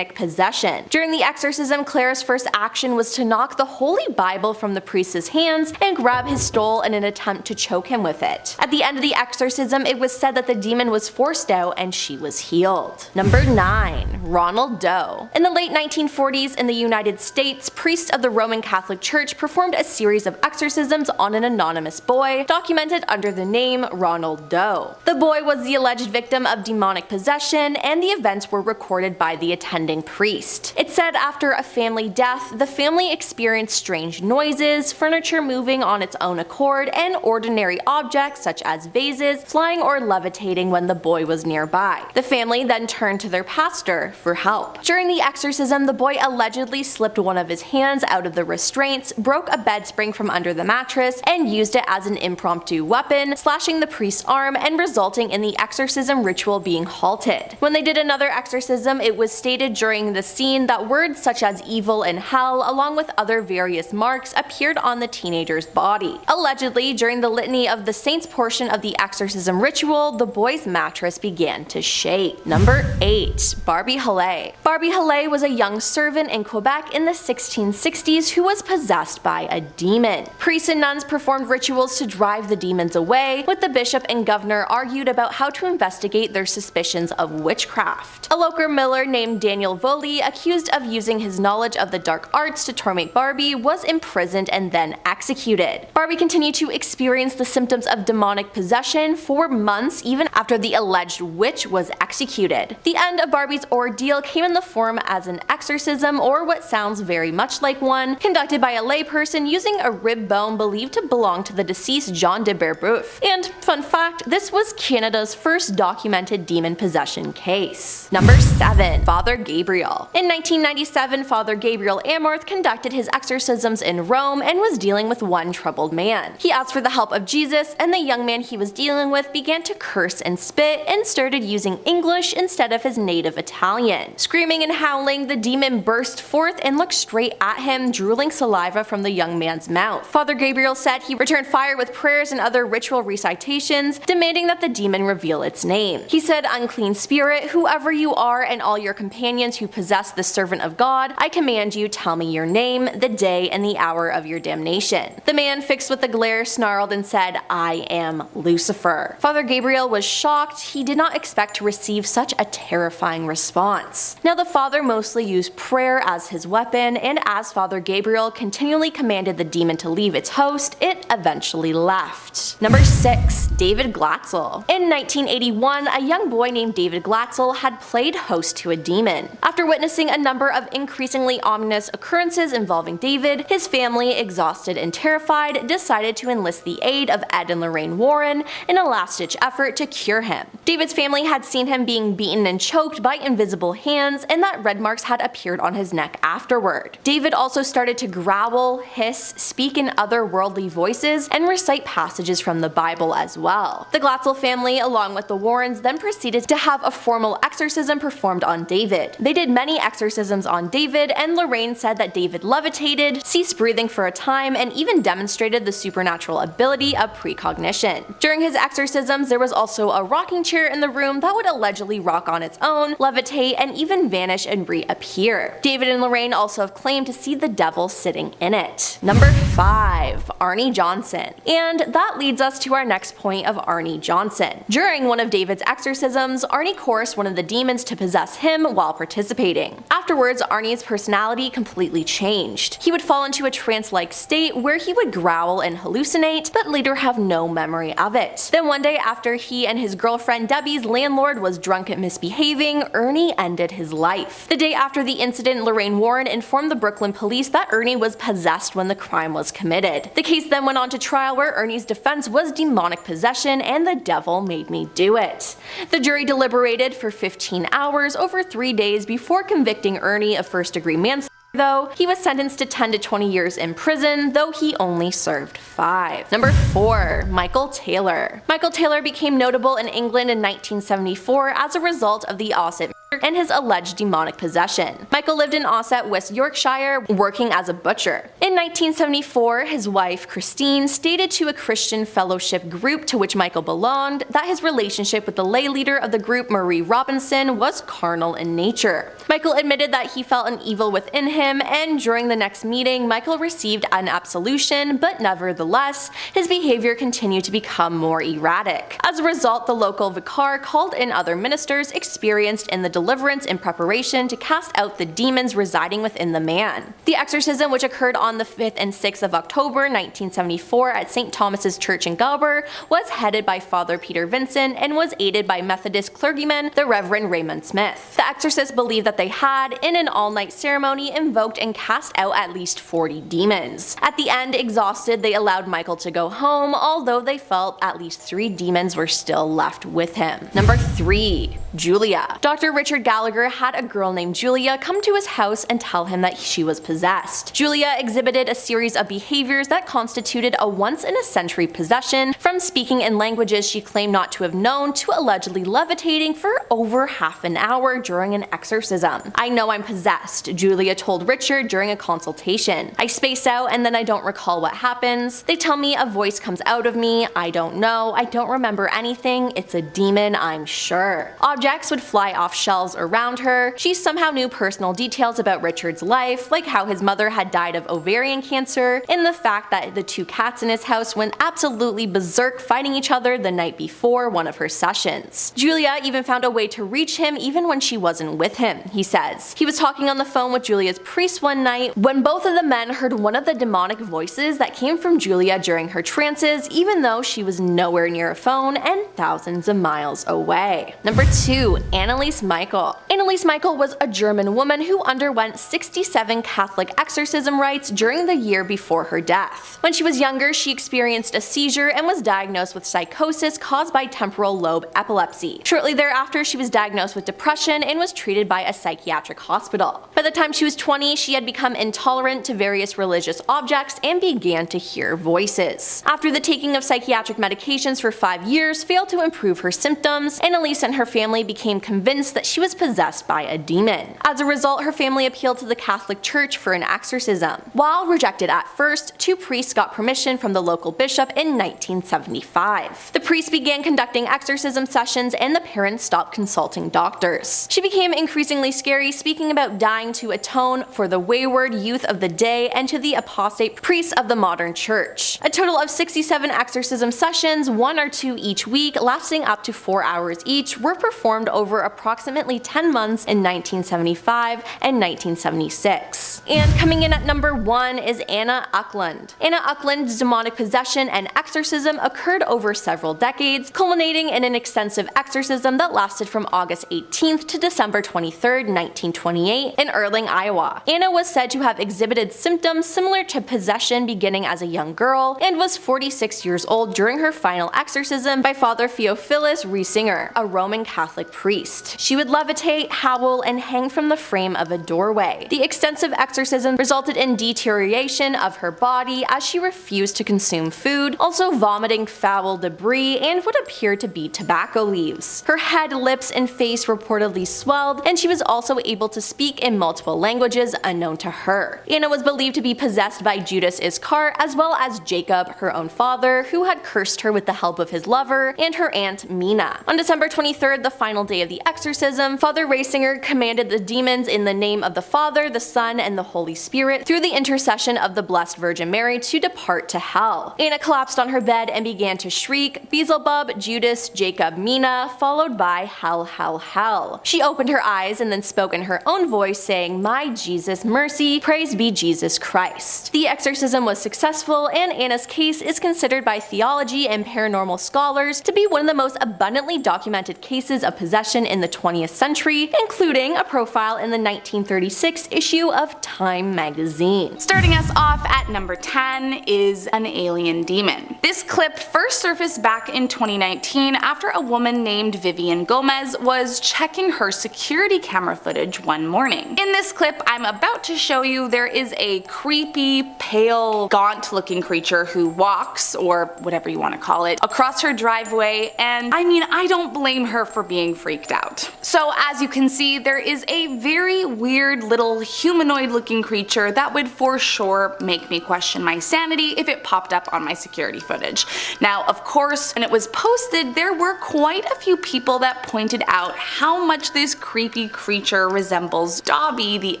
possession. During the exorcism, Clara's first action was to knock the Holy Bible from the priest's hands and grab his stole in an attempt to choke him with it. At the end of the exorcism, it was said that the demon was forced out and she was healed. Number 9. Ronald Doe. In the late 1940s in the United States, priests of the Roman Catholic Church performed a series of exorcisms on an anonymous boy, documented under the name Ronald Doe. The boy was the alleged victim of demonic possession, and the events were recorded by the attending priest. It said after a family death, the family experienced strange noises, furniture moving on its own accord, and ordinary objects such as vases flying or levitating when the boy was nearby. The family then turned to their pastor for help. During the exorcism, the boy allegedly slipped one of his hands out of the restraints, broke a bed spring from under the mattress, and used it as an impromptu weapon, slashing the priest's arm and resulting in the exorcism ritual being halted. When they did another exorcism, it was stated during the scene that words such as evil and hell, along with other various marks, appeared on the teenager's body. Allegedly, during the litany of the saints portion of the exorcism ritual, the boy's mattress began to shake. Number 8. Barbie Hallet. Barbie Hallet was a young servant in Quebec in the 1660s who was possessed by a a demon. Priests and nuns performed rituals to drive the demons away, with the bishop and governor argued about how to investigate their suspicions of witchcraft. A local miller named Daniel Voley, accused of using his knowledge of the dark arts to torment Barbie, was imprisoned and then executed. Barbie continued to experience the symptoms of demonic possession for months even after the alleged witch was executed. The end of Barbie's ordeal came in the form as an exorcism, or what sounds very much like one, conducted by a layperson using a rib bone believed to belong to the deceased John de Brebeuf. And fun fact, this was Canada's first documented demon possession case. Number 7. Father Gabriel. In 1997, Father Gabriel Amorth conducted his exorcisms in Rome and was dealing with one troubled man. He asked for the help of Jesus, and the young man he was dealing with began to curse and spit and started using English instead of his native Italian. Screaming and howling, the demon burst forth and looked straight at him, drooling saliva from the young man's mouth. Father Gabriel said he returned fire with prayers and other ritual recitations, demanding that the demon reveal its name. He said, "Unclean spirit, whoever you are and all your companions who possess the servant of God, I command you, tell me your name, the day and the hour of your damnation." The man, fixed with a glare, snarled and said, "I am Lucifer." Father Gabriel was shocked. He did not expect to receive such a terrifying response. Now, the father mostly used prayer as his weapon, and as Father Gabriel continually commanded the demon to leave its host, it eventually left. Number 6. David Glatzel. In 1981, a young boy named David Glatzel had played host to a demon. After witnessing a number of increasingly ominous occurrences involving David, his family, exhausted and terrified, decided to enlist the aid of Ed and Lorraine Warren in a last-ditch effort to cure him. David's family had seen him being beaten and choked by invisible hands, and that red marks had appeared on his neck afterward. David also started to growl, hiss, speak in otherworldly voices, and recite passages from the Bible as well. The Glatzel family, along with the Warrens, then proceeded to have a formal exorcism performed on David. They did many exorcisms on David, and Lorraine said that David levitated, ceased breathing for a time, and even demonstrated the supernatural ability of precognition. During his exorcisms, there was also a rocking chair in the room that would allegedly rock on its own, levitate, and even vanish and reappear. David and Lorraine also have claimed to see the devil sitting in it. Number 5. Arnie Johnson. And that leads us to our next point of Arnie Johnson. During one of David's exorcisms, Arnie coerced one of the demons to possess him while participating. Afterwards, Arnie's personality completely changed. He would fall into a trance-like state where he would growl and hallucinate, but later have no memory of it. Then one day, after he and his girlfriend Debbie's landlord was drunk and misbehaving, Ernie ended his life. The day after the incident, Lorraine Warren informed the Brooklyn police that Ernie was possessed when the crime was committed. The case then went on to trial, where Ernie's defense was demonic possession and the devil made me do it. The jury deliberated for 15 hours over 3 days before convicting Ernie of first-degree manslaughter. Though he was sentenced to 10 to 20 years in prison, though he only served 5. Number 4. Michael Taylor. Michael Taylor became notable in England in 1974 as a result of the Ossett and his alleged demonic possession. Michael lived in Ossett, West Yorkshire, working as a butcher. In 1974, his wife, Christine, stated to a Christian fellowship group to which Michael belonged that his relationship with the lay leader of the group, Marie Robinson, was carnal in nature. Michael admitted that he felt an evil within him, and during the next meeting, Michael received an absolution, but nevertheless, his behavior continued to become more erratic. As a result, the local vicar called in other ministers experienced in the deliverance in preparation to cast out the demons residing within the man. The exorcism, which occurred on the 5th and 6th of October 1974 at St. Thomas's Church in Galber, was headed by Father Peter Vincent and was aided by Methodist clergyman the Reverend Raymond Smith. The exorcists believed that they had, in an all-night ceremony, invoked and cast out at least 40 demons. At the end, exhausted, they allowed Michael to go home, although they felt at least 3 demons were still left with him. Number 3. Julia. Dr. Richard Gallagher had a girl named Julia come to his house and tell him that she was possessed. Julia exhibited a series of behaviors that constituted a once-in-a-century possession, from speaking in languages she claimed not to have known to allegedly levitating for over half an hour during an exorcism. "I know I'm possessed," Julia told Richard during a consultation. "I space out and then I don't recall what happens. They tell me a voice comes out of me. I don't know. I don't remember anything. It's a demon, I'm sure." Objects objects would fly off shelves around her. She somehow knew personal details about Richard's life, like how his mother had died of ovarian cancer, and the fact that the two cats in his house went absolutely berserk fighting each other the night before one of her sessions. Julia even found a way to reach him even when she wasn't with him, he says. He was talking on the phone with Julia's priest one night when both of the men heard one of the demonic voices that came from Julia during her trances, even though she was nowhere near a phone and thousands of miles away. Number 2. Anneliese Michael. Anneliese Michael was a German woman who underwent 67 Catholic exorcism rites during the year before her death. When she was younger, she experienced a seizure and was diagnosed with psychosis caused by temporal lobe epilepsy. Shortly thereafter, she was diagnosed with depression and was treated by a psychiatric hospital. By the time she was 20, she had become intolerant to various religious objects and began to hear voices. After the taking of psychiatric medications for 5 years failed to improve her symptoms, Anneliese and her family became convinced that she was possessed by a demon. As a result, her family appealed to the Catholic Church for an exorcism. While rejected at first, 2 priests got permission from the local bishop in 1975. The priests began conducting exorcism sessions and the parents stopped consulting doctors. She became increasingly scary, speaking about dying to atone for the wayward youth of the day and to the apostate priests of the modern church. A total of 67 exorcism sessions, 1 or 2 each week, lasting up to 4 hours each, were performed over approximately 10 months in 1975 and 1976. And coming in at number 1 is Anna Uckland. Anna Uckland's demonic possession and exorcism occurred over several decades, culminating in an extensive exorcism that lasted from August 18th to December 23rd, 1928 in Erling, Iowa. Anna was said to have exhibited symptoms similar to possession beginning as a young girl and was 46 years old during her final exorcism by Father Theophilus Riesinger, a Roman Catholic priest. She would levitate, howl, and hang from the frame of a doorway. The extensive exorcism resulted in deterioration of her body as she refused to consume food, also vomiting foul debris and what appeared to be tobacco leaves. Her head, lips, and face reportedly swelled, and she was also able to speak in multiple languages unknown to her. Anna was believed to be possessed by Judas Iscariot as well as Jacob, her own father, who had cursed her with the help of his lover, and her aunt Mina. On December 23rd, the final day of the exorcism, Father Riesinger commanded the demons in the name of the Father, the Son, and the Holy Spirit through the intercession of the Blessed Virgin Mary to depart to hell. Anna collapsed on her bed and began to shriek, Beelzebub, Judas, Jacob, Mina, followed by hell, hell, hell. She opened her eyes and then spoke in her own voice saying, My Jesus, mercy, praise be Jesus Christ. The exorcism was successful, and Anna's case is considered by theology and paranormal scholars to be one of the most abundantly documented cases of possession in the 20th century, including a profile in the 1936 issue of Time magazine. Starting us off at number 10 is an alien demon. This clip first surfaced back in 2019 after a woman named Vivian Gomez was checking her security camera footage one morning. In this clip I'm about to show you, there is a creepy, pale, gaunt looking creature who walks, or whatever you want to call it, across her driveway, and I mean, I don't blame her for being freaked out. So as you can see, there is a very weird little humanoid looking creature that would for sure make me question my sanity if it popped up on my security footage. Now, of course, when it was posted, there were quite a few people that pointed out how much this creepy creature resembles Dobby the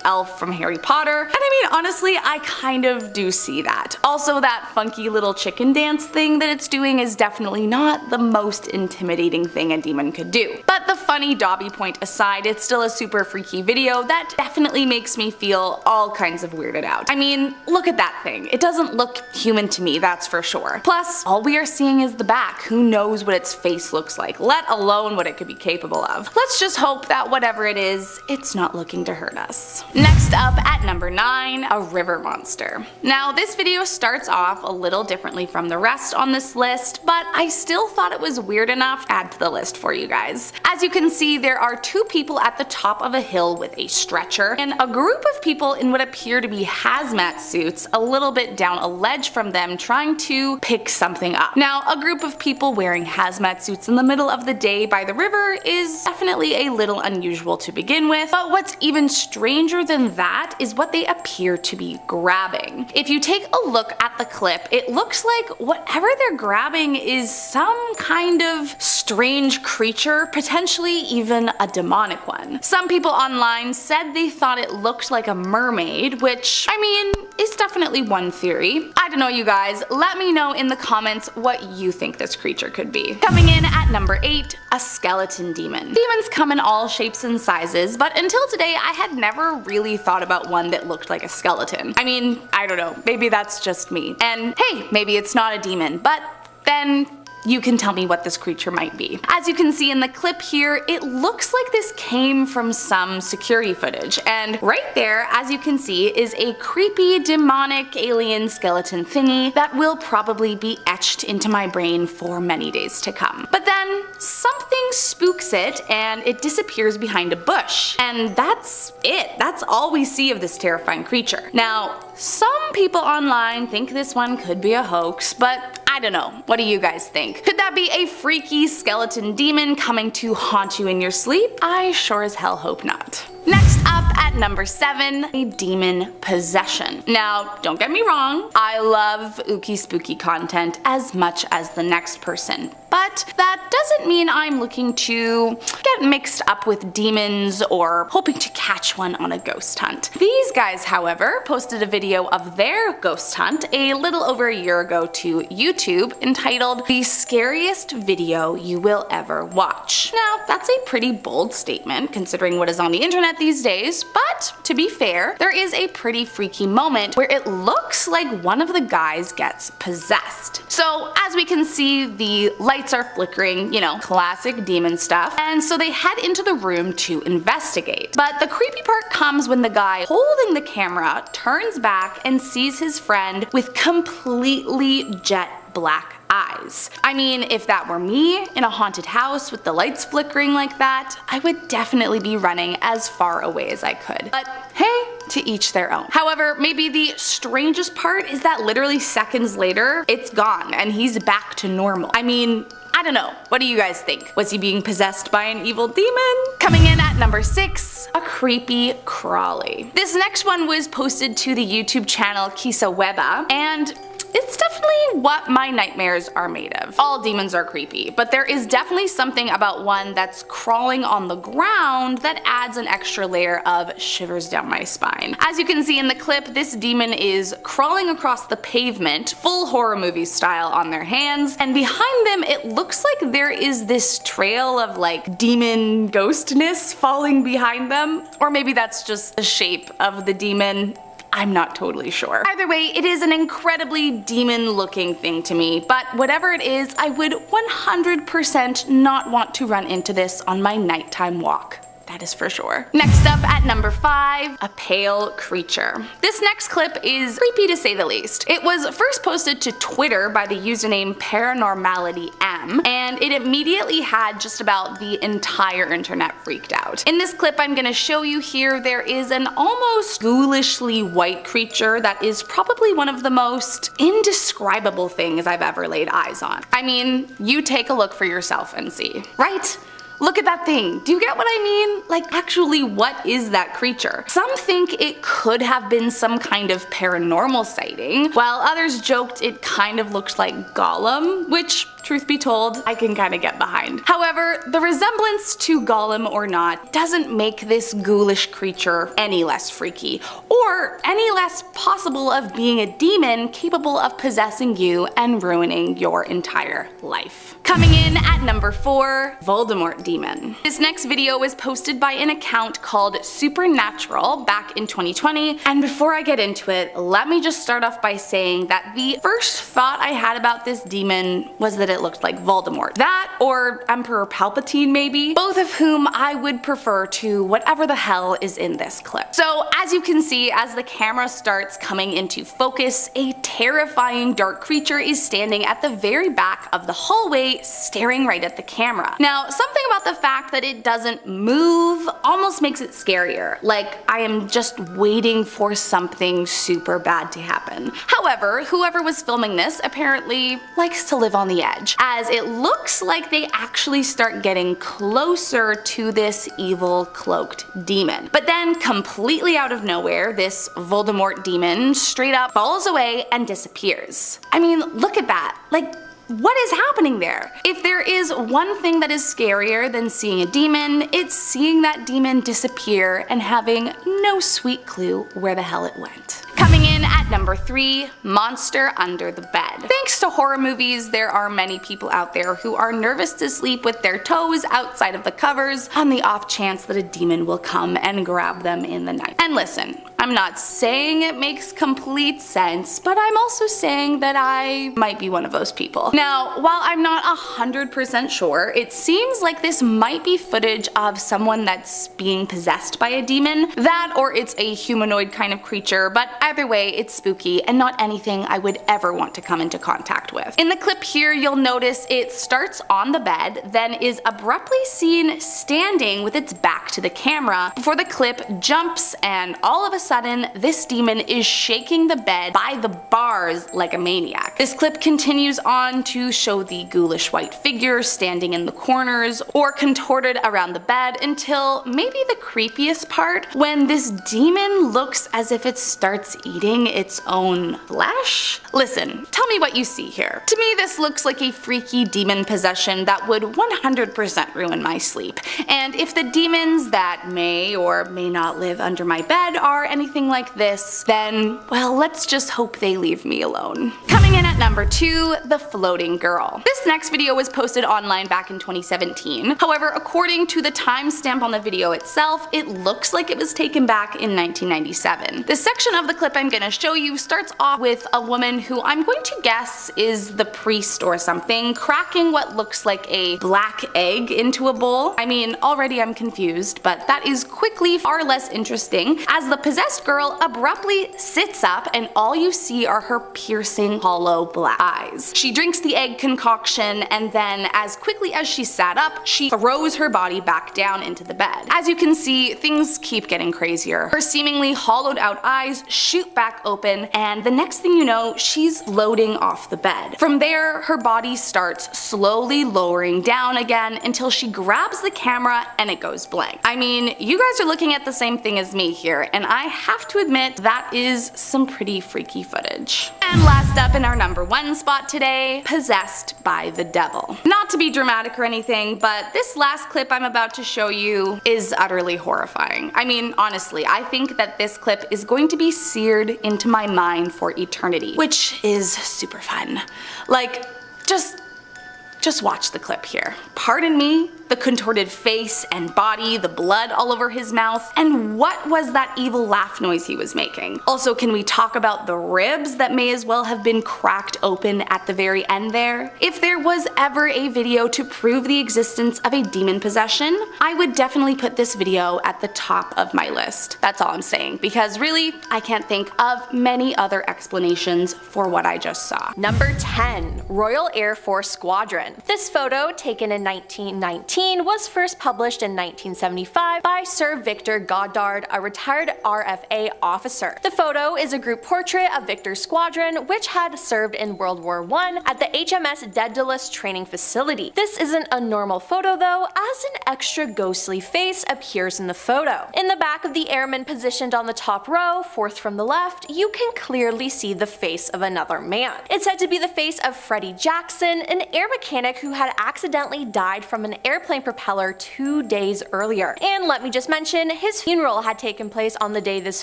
elf from Harry Potter, and I mean, honestly, I kind of do see that. Also, that funky little chicken dance thing that it's doing is definitely not the most intimidating thing a demon could do. But the funny Dobby point aside, it's still a super freaky video that definitely makes me feel all kinds of weirded out. I mean, look at that thing. It doesn't look human to me, that's for sure. Plus, all we are seeing is the back. Who knows what its face looks like, let alone what it could be capable of. Let's just hope that whatever it is, it's not looking to hurt us. Next up at number 9, a river monster. Now, this video starts off a little differently from the rest on this list, but I still thought it was weird enough to add to the list for you guys. As you can see, there are 2 people at the top of a hill with a stretcher, and a group of people in what appear to be hazmat suits a little bit down a ledge from them trying to pick something up. Now, a group of people wearing hazmat suits in the middle of the day by the river is definitely a little unusual to begin with, but what's even stranger than that is what they appear to be grabbing. If you take a look at the clip, it looks like whatever they're grabbing is some kind of strange creature, potentially potentially even a demonic one. Some people online said they thought it looked like a mermaid, which, I mean, is definitely one theory. I don't know, you guys, let me know in the comments what you think this creature could be. Coming in at number 8, a skeleton demon. Demons come in all shapes and sizes, but until today I had never really thought about one that looked like a skeleton. I mean, I don't know, maybe that's just me. And hey, maybe it's not a demon, but then you can tell me what this creature might be. As you can see in the clip here, it looks like this came from some security footage, and right there, as you can see, is a creepy demonic alien skeleton thingy that will probably be etched into my brain for many days to come. But then something spooks it and it disappears behind a bush, and that's it. That's all we see of this terrifying creature. Now, some people online think this one could be a hoax, but I don't know. What do you guys think? Could that be a freaky skeleton demon coming to haunt you in your sleep? I sure as hell hope not. Next up at number 7, a demon possession. Now, don't get me wrong, I love ooky spooky content as much as the next person, but that doesn't mean I'm looking to get mixed up with demons or hoping to catch one on a ghost hunt. These guys, however, posted a video of their ghost hunt a little over a year ago to YouTube entitled "The Scariest Video You Will Ever Watch." Now, that's a pretty bold statement considering what is on the internet these days, but to be fair, there is a pretty freaky moment where it looks like one of the guys gets possessed. So as we can see, the lights are flickering, you know, classic demon stuff, and so they head into the room to investigate. But the creepy part comes when the guy holding the camera turns back and sees his friend with completely jet black eyes. I mean, if that were me in a haunted house with the lights flickering like that, I would definitely be running as far away as I could. But hey, to each their own. However, maybe the strangest part is that literally seconds later, it's gone and he's back to normal. I mean, I don't know. What do you guys think? Was he being possessed by an evil demon? Coming in at number 6, a creepy crawly. This next one was posted to the YouTube channel Kisa Weba, and it's definitely what my nightmares are made of. All demons are creepy, but there is definitely something about one that's crawling on the ground that adds an extra layer of shivers down my spine. As you can see in the clip, this demon is crawling across the pavement, full horror movie style on their hands, and behind them it looks like there is this trail of like demon ghostness falling behind them, or maybe that's just the shape of the demon. I'm not totally sure. Either way, it is an incredibly demon looking thing to me, but whatever it is, I would 100% not want to run into this on my nighttime walk. That is for sure. Next up at number 5, a pale creature. This next clip is creepy to say the least. It was first posted to Twitter by the username ParanormalityM, and it immediately had just about the entire internet freaked out. In this clip I'm gonna show you here, there is an almost ghoulishly white creature that is probably one of the most indescribable things I've ever laid eyes on. I mean, you take a look for yourself and see, right? Look at that thing. Do you get what I mean? Like, actually, what is that creature? Some think it could have been some kind of paranormal sighting, while others joked it kind of looked like Gollum, which, truth be told, I can kind of get behind. However, the resemblance to Gollum or not doesn't make this ghoulish creature any less freaky, or any less possible of being a demon capable of possessing you and ruining your entire life. Coming in at number 4, Voldemort demon. This next video was posted by an account called Supernatural back in 2020, and before I get into it, let me just start off by saying that the first thought I had about this demon was that it looked like Voldemort. That or Emperor Palpatine maybe, both of whom I would prefer to whatever the hell is in this clip. So as you can see, as the camera starts coming into focus, a terrifying dark creature is standing at the very back of the hallway staring right at the camera. Now, something about the fact that it doesn't move almost makes it scarier, like I am just waiting for something super bad to happen. However, whoever was filming this apparently likes to live on the edge, as it looks like they actually start getting closer to this evil cloaked demon. But then, completely out of nowhere, this Voldemort demon straight up falls away and disappears. I mean, look at that. Like, what is happening there? If there is one thing that is scarier than seeing a demon, it's seeing that demon disappear and having no sweet clue where the hell it went. Coming in at number 3, Monster Under the Bed. Thanks to horror movies, there are many people out there who are nervous to sleep with their toes outside of the covers on the off chance that a demon will come and grab them in the night. And listen, I'm not saying it makes complete sense, but I'm also saying that I might be one of those people. Now, while I'm not 100% sure, it seems like this might be footage of someone that's being possessed by a demon. That or it's a humanoid kind of creature, but either way, it's spooky and not anything I would ever want to come into contact with. In the clip here, you'll notice it starts on the bed, then is abruptly seen standing with its back to the camera before the clip jumps, and all of a sudden, this demon is shaking the bed by the bars like a maniac. This clip continues on to show the ghoulish white figure standing in the corners or contorted around the bed until maybe the creepiest part, when this demon looks as if it starts eating its own flesh? Listen, tell me what you see here. To me, this looks like a freaky demon possession that would 100% ruin my sleep. And if the demons that may or may not live under my bed are anything like this, then, well, let's just hope they leave me alone. Coming in at number 2, The Floating Girl. This next video was posted online back in 2017. However, according to the timestamp on the video itself, it looks like it was taken back in 1997. The section of the clip I'm gonna show you starts off with a woman who I'm going to guess is the priest or something, cracking what looks like a black egg into a bowl. I mean, already I'm confused, but that is quickly far less interesting as the possessed girl abruptly sits up and all you see are her piercing hollow black eyes. She drinks the egg concoction and then as quickly as she sat up, she throws her body back down into the bed. As you can see, things keep getting crazier. Her seemingly hollowed out eyes shoot back open and the next thing you know, she's floating off the bed. From there, her body starts slowly lowering down again until she grabs the camera and it goes blank. I mean, you guys are looking at the same thing as me here, and I have to admit that is some pretty freaky footage. And last up in our number 1 spot today, Possessed by the Devil. Not to be dramatic or anything, but this last clip I'm about to show you is utterly horrifying. I mean, honestly, I think that this clip is going to be seared into my mind for eternity, which is super fun. Like, just watch the clip here. Pardon me, the contorted face and body, the blood all over his mouth, and what was that evil laugh noise he was making? Also, can we talk about the ribs that may as well have been cracked open at the very end there? If there was ever a video to prove the existence of a demon possession, I would definitely put this video at the top of my list. That's all I'm saying, because really, I can't think of many other explanations for what I just saw. Number 10, Royal Air Force Squadron. This photo, taken in 1919, was first published in 1975 by Sir Victor Goddard, a retired RFA officer. The photo is a group portrait of Victor's squadron, which had served in World War I at the HMS Daedalus training facility. This isn't a normal photo though, as an extra ghostly face appears in the photo. In the back of the airman positioned on the top row, fourth from the left, you can clearly see the face of another man. It's said to be the face of Freddie Jackson, an air mechanic who had accidentally died from an airplane propeller 2 days earlier. And let me just mention, his funeral had taken place on the day this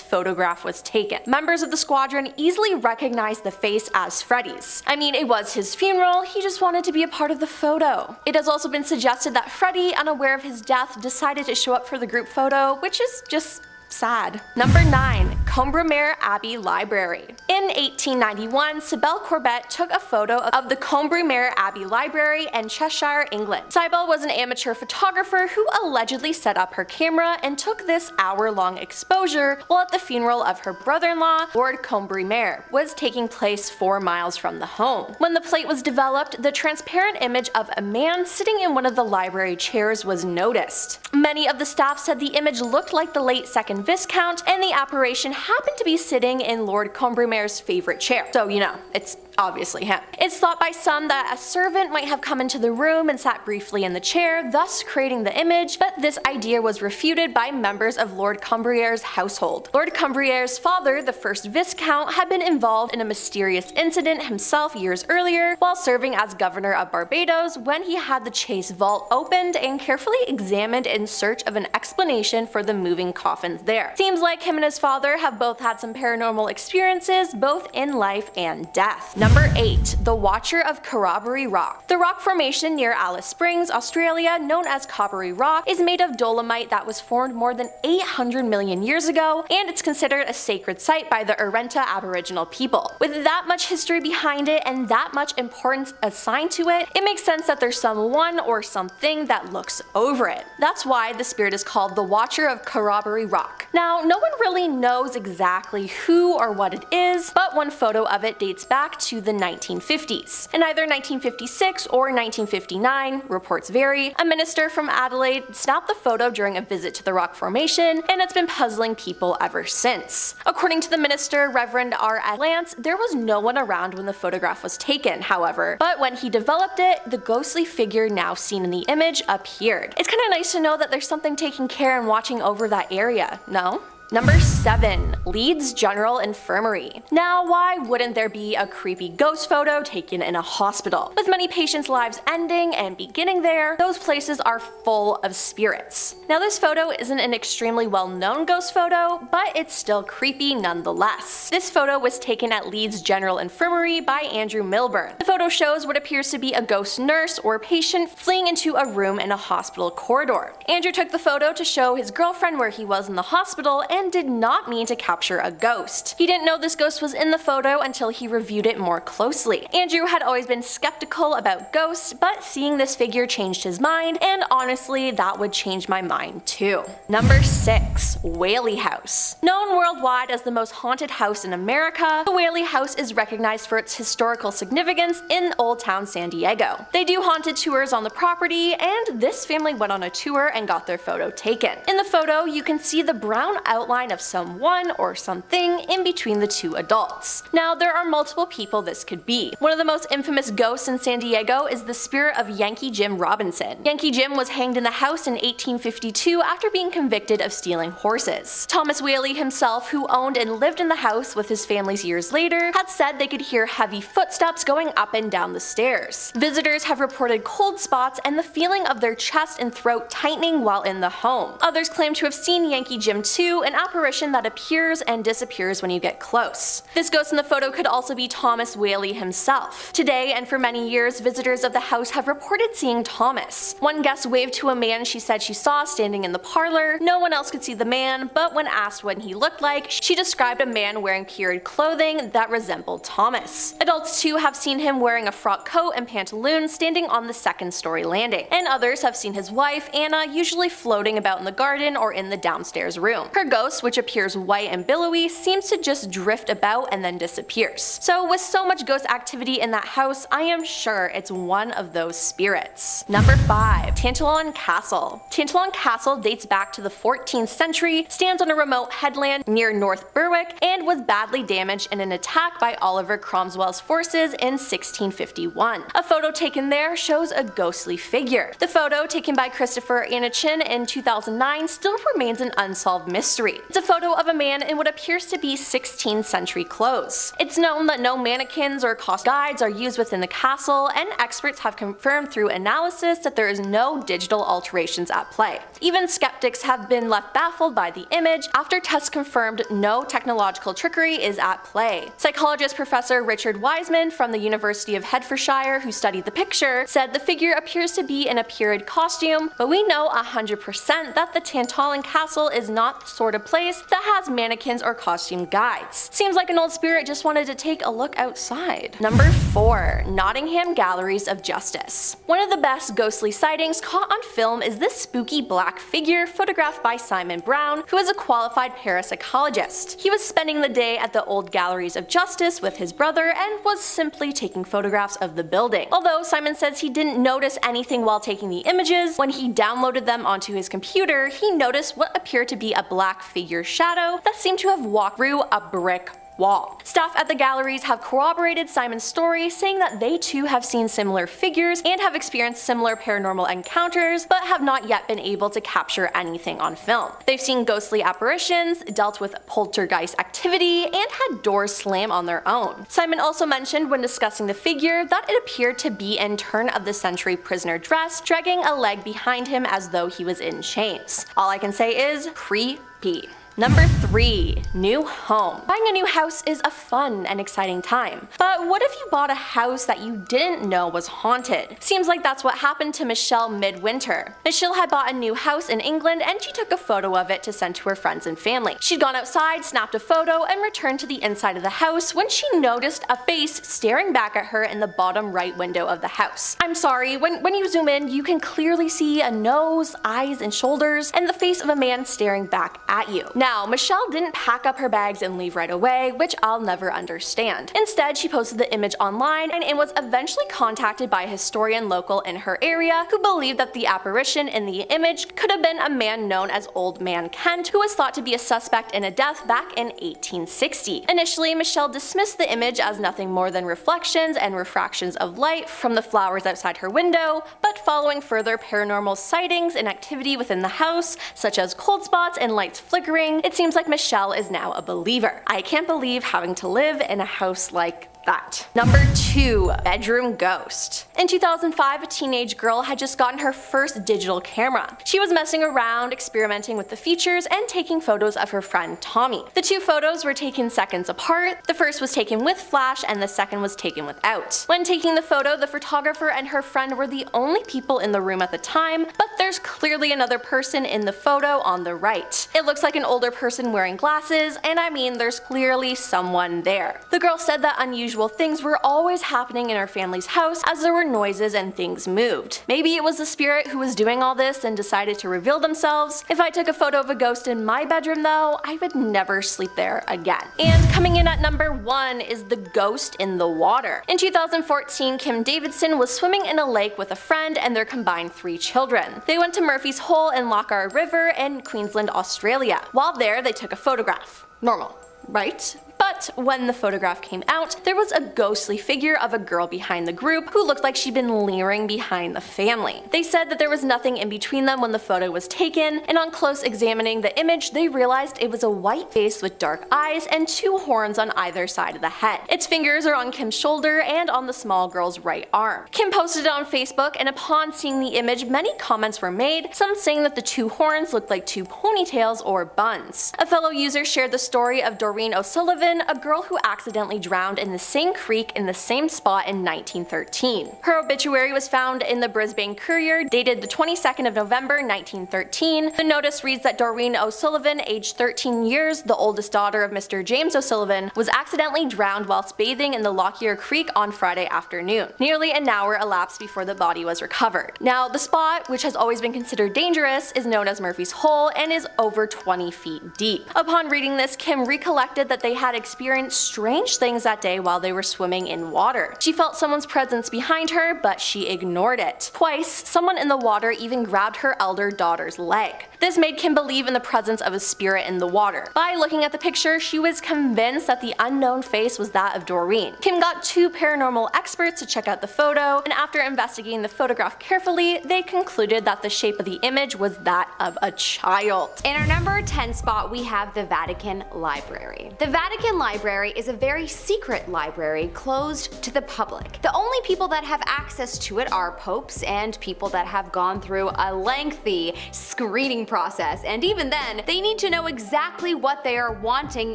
photograph was taken. Members of the squadron easily recognized the face as Freddie's. I mean, it was his funeral, he just wanted to be a part of the photo. It has also been suggested that Freddie, unaware of his death, decided to show up for the group photo, which is just sad. Number 9, Combremere Abbey Library. In 1891, Sybil Corbett took a photo of the Combremere Abbey Library in Cheshire, England. Sybil was an amateur photographer who allegedly set up her camera and took this hour-long exposure while at the funeral of her brother-in-law, Lord Combremere, was taking place 4 miles from the home. When the plate was developed, the transparent image of a man sitting in one of the library chairs was noticed. Many of the staff said the image looked like the late second Viscount, and the apparition happened to be sitting in Lord Combremere's favorite chair. So, you know, it's Obviously him. It's thought by some that a servant might have come into the room and sat briefly in the chair, thus creating the image, but this idea was refuted by members of Lord Combriere's household. Lord Combriere's father, the first Viscount, had been involved in a mysterious incident himself years earlier while serving as governor of Barbados when he had the Chase vault opened and carefully examined in search of an explanation for the moving coffins there. Seems like him and his father have both had some paranormal experiences both in life and death. Number 8. The Watcher of Corroboree Rock. The rock formation near Alice Springs, Australia, known as Corroboree Rock, is made of dolomite that was formed more than 800 million years ago, and it's considered a sacred site by the Arrernte Aboriginal people. With that much history behind it and that much importance assigned to it, it makes sense that there's someone or something that looks over it. That's why the spirit is called the Watcher of Corroboree Rock. Now, no one really knows exactly who or what it is, but one photo of it dates back to the 1950s. In either 1956 or 1959, reports vary, a minister from Adelaide snapped the photo during a visit to the rock formation, and it's been puzzling people ever since. According to the minister, Reverend R. Lance, there was no one around when the photograph was taken, however, but when he developed it, the ghostly figure now seen in the image appeared. It's kinda nice to know that there's something taking care and watching over that area, no? Number 7. Leeds General Infirmary. Now, why wouldn't there be a creepy ghost photo taken in a hospital? With many patients' lives ending and beginning there, those places are full of spirits. Now, this photo isn't an extremely well-known ghost photo, but it's still creepy nonetheless. This photo was taken at Leeds General Infirmary by Andrew Milburn. The photo shows what appears to be a ghost nurse or patient fleeing into a room in a hospital corridor. Andrew took the photo to show his girlfriend where he was in the hospital and did not mean to capture a ghost. He didn't know this ghost was in the photo until he reviewed it more closely. Andrew had always been skeptical about ghosts, but seeing this figure changed his mind, and honestly, that would change my mind too. Number 6. Whaley House. Known worldwide as the most haunted house in America, the Whaley House is recognized for its historical significance in Old Town San Diego. They do haunted tours on the property, and this family went on a tour and got their photo taken. In the photo, you can see the brown outline of someone or something in between the two adults. Now, there are multiple people this could be. One of the most infamous ghosts in San Diego is the spirit of Yankee Jim Robinson. Yankee Jim was hanged in the house in 1852 after being convicted of stealing horses. Thomas Whaley himself, who owned and lived in the house with his family years later, had said they could hear heavy footsteps going up and down the stairs. Visitors have reported cold spots and the feeling of their chest and throat tightening while in the home. Others claim to have seen Yankee Jim too, an apparition that appears and disappears when you get close. This ghost in the photo could also be Thomas Whaley himself. Today, and for many years, visitors of the house have reported seeing Thomas. One guest waved to a man she said she saw standing in the parlor. No one else could see the man, but when asked what he looked like, she described a man wearing period clothing that resembled Thomas. Adults too have seen him wearing a frock coat and pantaloons standing on the second-story landing, and others have seen his wife, Anna, usually floating about in the garden or in the downstairs room. Her ghost, which appears white and billowy, seems to just drift about and then disappears. So with so much ghost activity in that house, I am sure it's one of those spirits. Number 5. Tantallon Castle. Tantallon Castle dates back to the 14th century, stands on a remote headland near North Berwick, and was badly damaged in an attack by Oliver Cromwell's forces in 1651. A photo taken there shows a ghostly figure. The photo, taken by Christopher Anachin in 2009, still remains an unsolved mystery. It's a photo of a man in what appears to be 16th century clothes. It's known that no mannequins or cost guides are used within the castle, and experts have confirmed through analysis that there is no digital alterations at play. Even skeptics have been left baffled by the image after tests confirmed no technological trickery is at play. Psychologist Professor Richard Wiseman from the University of Hertfordshire, who studied the picture, said the figure appears to be in a period costume, but we know 100% that the Tantallon Castle is not the sort of place that has mannequins or costume guides. Seems like an old spirit just wanted to take a look outside. Number 4. Nottingham Galleries of Justice. One of the best ghostly sightings caught on film is this spooky black figure photographed by Simon Brown, who is a qualified parapsychologist. He was spending the day at the old Galleries of Justice with his brother and was simply taking photographs of the building. Although Simon says he didn't notice anything while taking the images, when he downloaded them onto his computer, he noticed what appeared to be a black figure shadow that seemed to have walked through a brick wall. Staff at the galleries have corroborated Simon's story, saying that they too have seen similar figures and have experienced similar paranormal encounters, but have not yet been able to capture anything on film. They've seen ghostly apparitions, dealt with poltergeist activity, and had doors slam on their own. Simon also mentioned when discussing the figure that it appeared to be in turn-of-the-century prisoner dress, dragging a leg behind him as though he was in chains. All I can say is creepy. Number 3. New home. Buying a new house is a fun and exciting time. But what if you bought a house that you didn't know was haunted? Seems like that's what happened to Michelle midwinter. Michelle had bought a new house in England and she took a photo of it to send to her friends and family. She'd gone outside, snapped a photo, and returned to the inside of the house when she noticed a face staring back at her in the bottom right window of the house. I'm sorry, when you zoom in, you can clearly see a nose, eyes, and shoulders, and the face of a man staring back at you. Now, Michelle didn't pack up her bags and leave right away, which I'll never understand. Instead, she posted the image online and was eventually contacted by a historian local in her area who believed that the apparition in the image could have been a man known as Old Man Kent, who was thought to be a suspect in a death back in 1860. Initially, Michelle dismissed the image as nothing more than reflections and refractions of light from the flowers outside her window, but following further paranormal sightings and activity within the house, such as cold spots and lights flickering, it seems like Michelle is now a believer. I can't believe having to live in a house like that. Number 2. Bedroom ghost. In 2005, a teenage girl had just gotten her first digital camera. She was messing around, experimenting with the features, and taking photos of her friend Tommy. The two photos were taken seconds apart. The first was taken with flash and the second was taken without. When taking the photo, the photographer and her friend were the only people in the room at the time, but there's clearly another person in the photo on the right. It looks like an older person wearing glasses, and I mean there's clearly someone there. The girl said that unusual things were always happening in her family's house as there were noises and things moved. Maybe it was the spirit who was doing all this and decided to reveal themselves. If I took a photo of a ghost in my bedroom though, I would never sleep there again. And coming in at number 1 is the ghost in the water. In 2014, Kim Davidson was swimming in a lake with a friend and their combined 3 children. They went to Murphy's Hole in Lochar River in Queensland, Australia. While there, they took a photograph. Normal, right? But when the photograph came out, there was a ghostly figure of a girl behind the group who looked like she'd been leering behind the family. They said that there was nothing in between them when the photo was taken, and on close examining the image, they realized it was a white face with dark eyes and 2 horns on either side of the head. Its fingers are on Kim's shoulder and on the small girl's right arm. Kim posted it on Facebook, and upon seeing the image, many comments were made, some saying that the 2 horns looked like 2 ponytails or buns. A fellow user shared the story of Doreen O'Sullivan, a girl who accidentally drowned in the same creek in the same spot in 1913. Her obituary was found in the Brisbane Courier, dated the 22nd of November 1913. The notice reads that Doreen O'Sullivan, aged 13 years, the oldest daughter of Mr. James O'Sullivan, was accidentally drowned whilst bathing in the Lockyer Creek on Friday afternoon. Nearly an hour elapsed before the body was recovered. Now, the spot, which has always been considered dangerous, is known as Murphy's Hole and is over 20 feet deep. Upon reading this, Kim recollected that they had experienced strange things that day while they were swimming in water. She felt someone's presence behind her, but she ignored it. Twice, someone in the water even grabbed her elder daughter's leg. This made Kim believe in the presence of a spirit in the water. By looking at the picture, she was convinced that the unknown face was that of Doreen. Kim got 2 paranormal experts to check out the photo, and after investigating the photograph carefully, they concluded that the shape of the image was that of a child. In our number 10 spot, we have the Vatican Library. The Vatican Library is a very secret library closed to the public. The only people that have access to it are popes and people that have gone through a lengthy screening process, and even then, they need to know exactly what they are wanting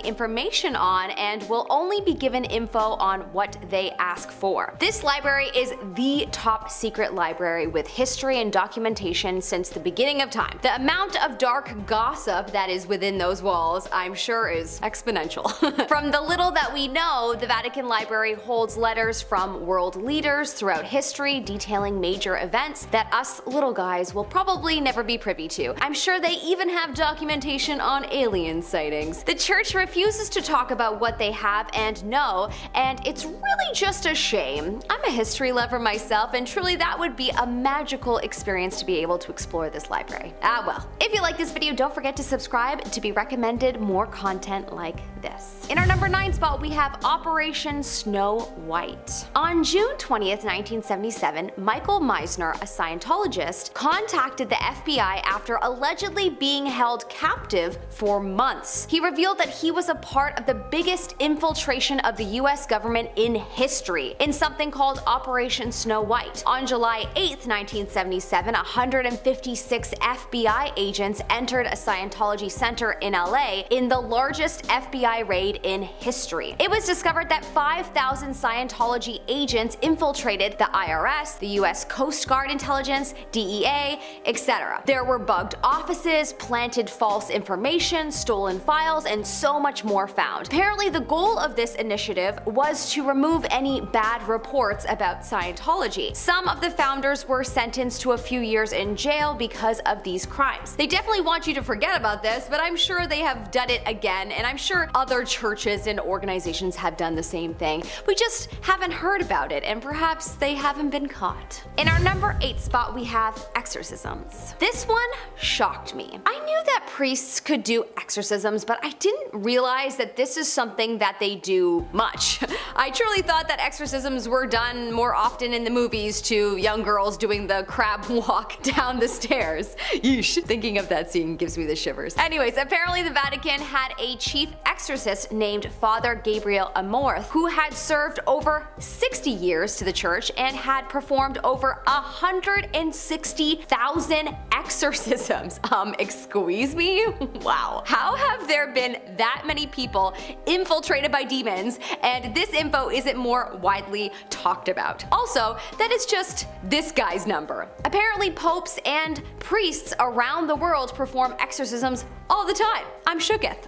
information on and will only be given info on what they ask for. This library is the top secret library with history and documentation since the beginning of time. The amount of dark gossip that is within those walls, I'm sure, is exponential. From the little that we know, the Vatican Library holds letters from world leaders throughout history detailing major events that us little guys will probably never be privy to. I'm sure they even have documentation on alien sightings. The church refuses to talk about what they have and know, and it's really just a shame. I'm a history lover myself, and truly that would be a magical experience to be able to explore this library. Well, if you like this video, don't forget to subscribe to be recommended more content like this. In In our number 9 spot, we have Operation Snow White. On June 20th, 1977, Michael Meisner, a Scientologist, contacted the FBI after allegedly being held captive for months. He revealed that he was a part of the biggest infiltration of the US government in history, in something called Operation Snow White. On July 8th, 1977, 156 FBI agents entered a Scientology center in LA in the largest FBI raid in history. It was discovered that 5,000 Scientology agents infiltrated the IRS, the US Coast Guard Intelligence, DEA, etc. There were bugged offices, planted false information, stolen files, and so much more found. Apparently, the goal of this initiative was to remove any bad reports about Scientology. Some of the founders were sentenced to a few years in jail because of these crimes. They definitely want you to forget about this, but I'm sure they have done it again, and I'm sure other churches and organizations have done the same thing. We just haven't heard about it, and perhaps they haven't been caught. In our number 8 spot, we have exorcisms. This one shocked me. I knew that priests could do exorcisms, but I didn't realize that this is something that they do much. I truly thought that exorcisms were done more often in the movies to young girls doing the crab walk down the stairs. Yeesh, thinking of that scene gives me the shivers. Anyways, apparently the Vatican had a chief exorcist named Father Gabriel Amorth, who had served over 60 years to the church and had performed over 160,000 exorcisms. Excuse me? Wow. How have there been that many people infiltrated by demons and this info isn't more widely talked about? Also, that is just this guy's number. Apparently popes and priests around the world perform exorcisms all the time. I'm shooketh.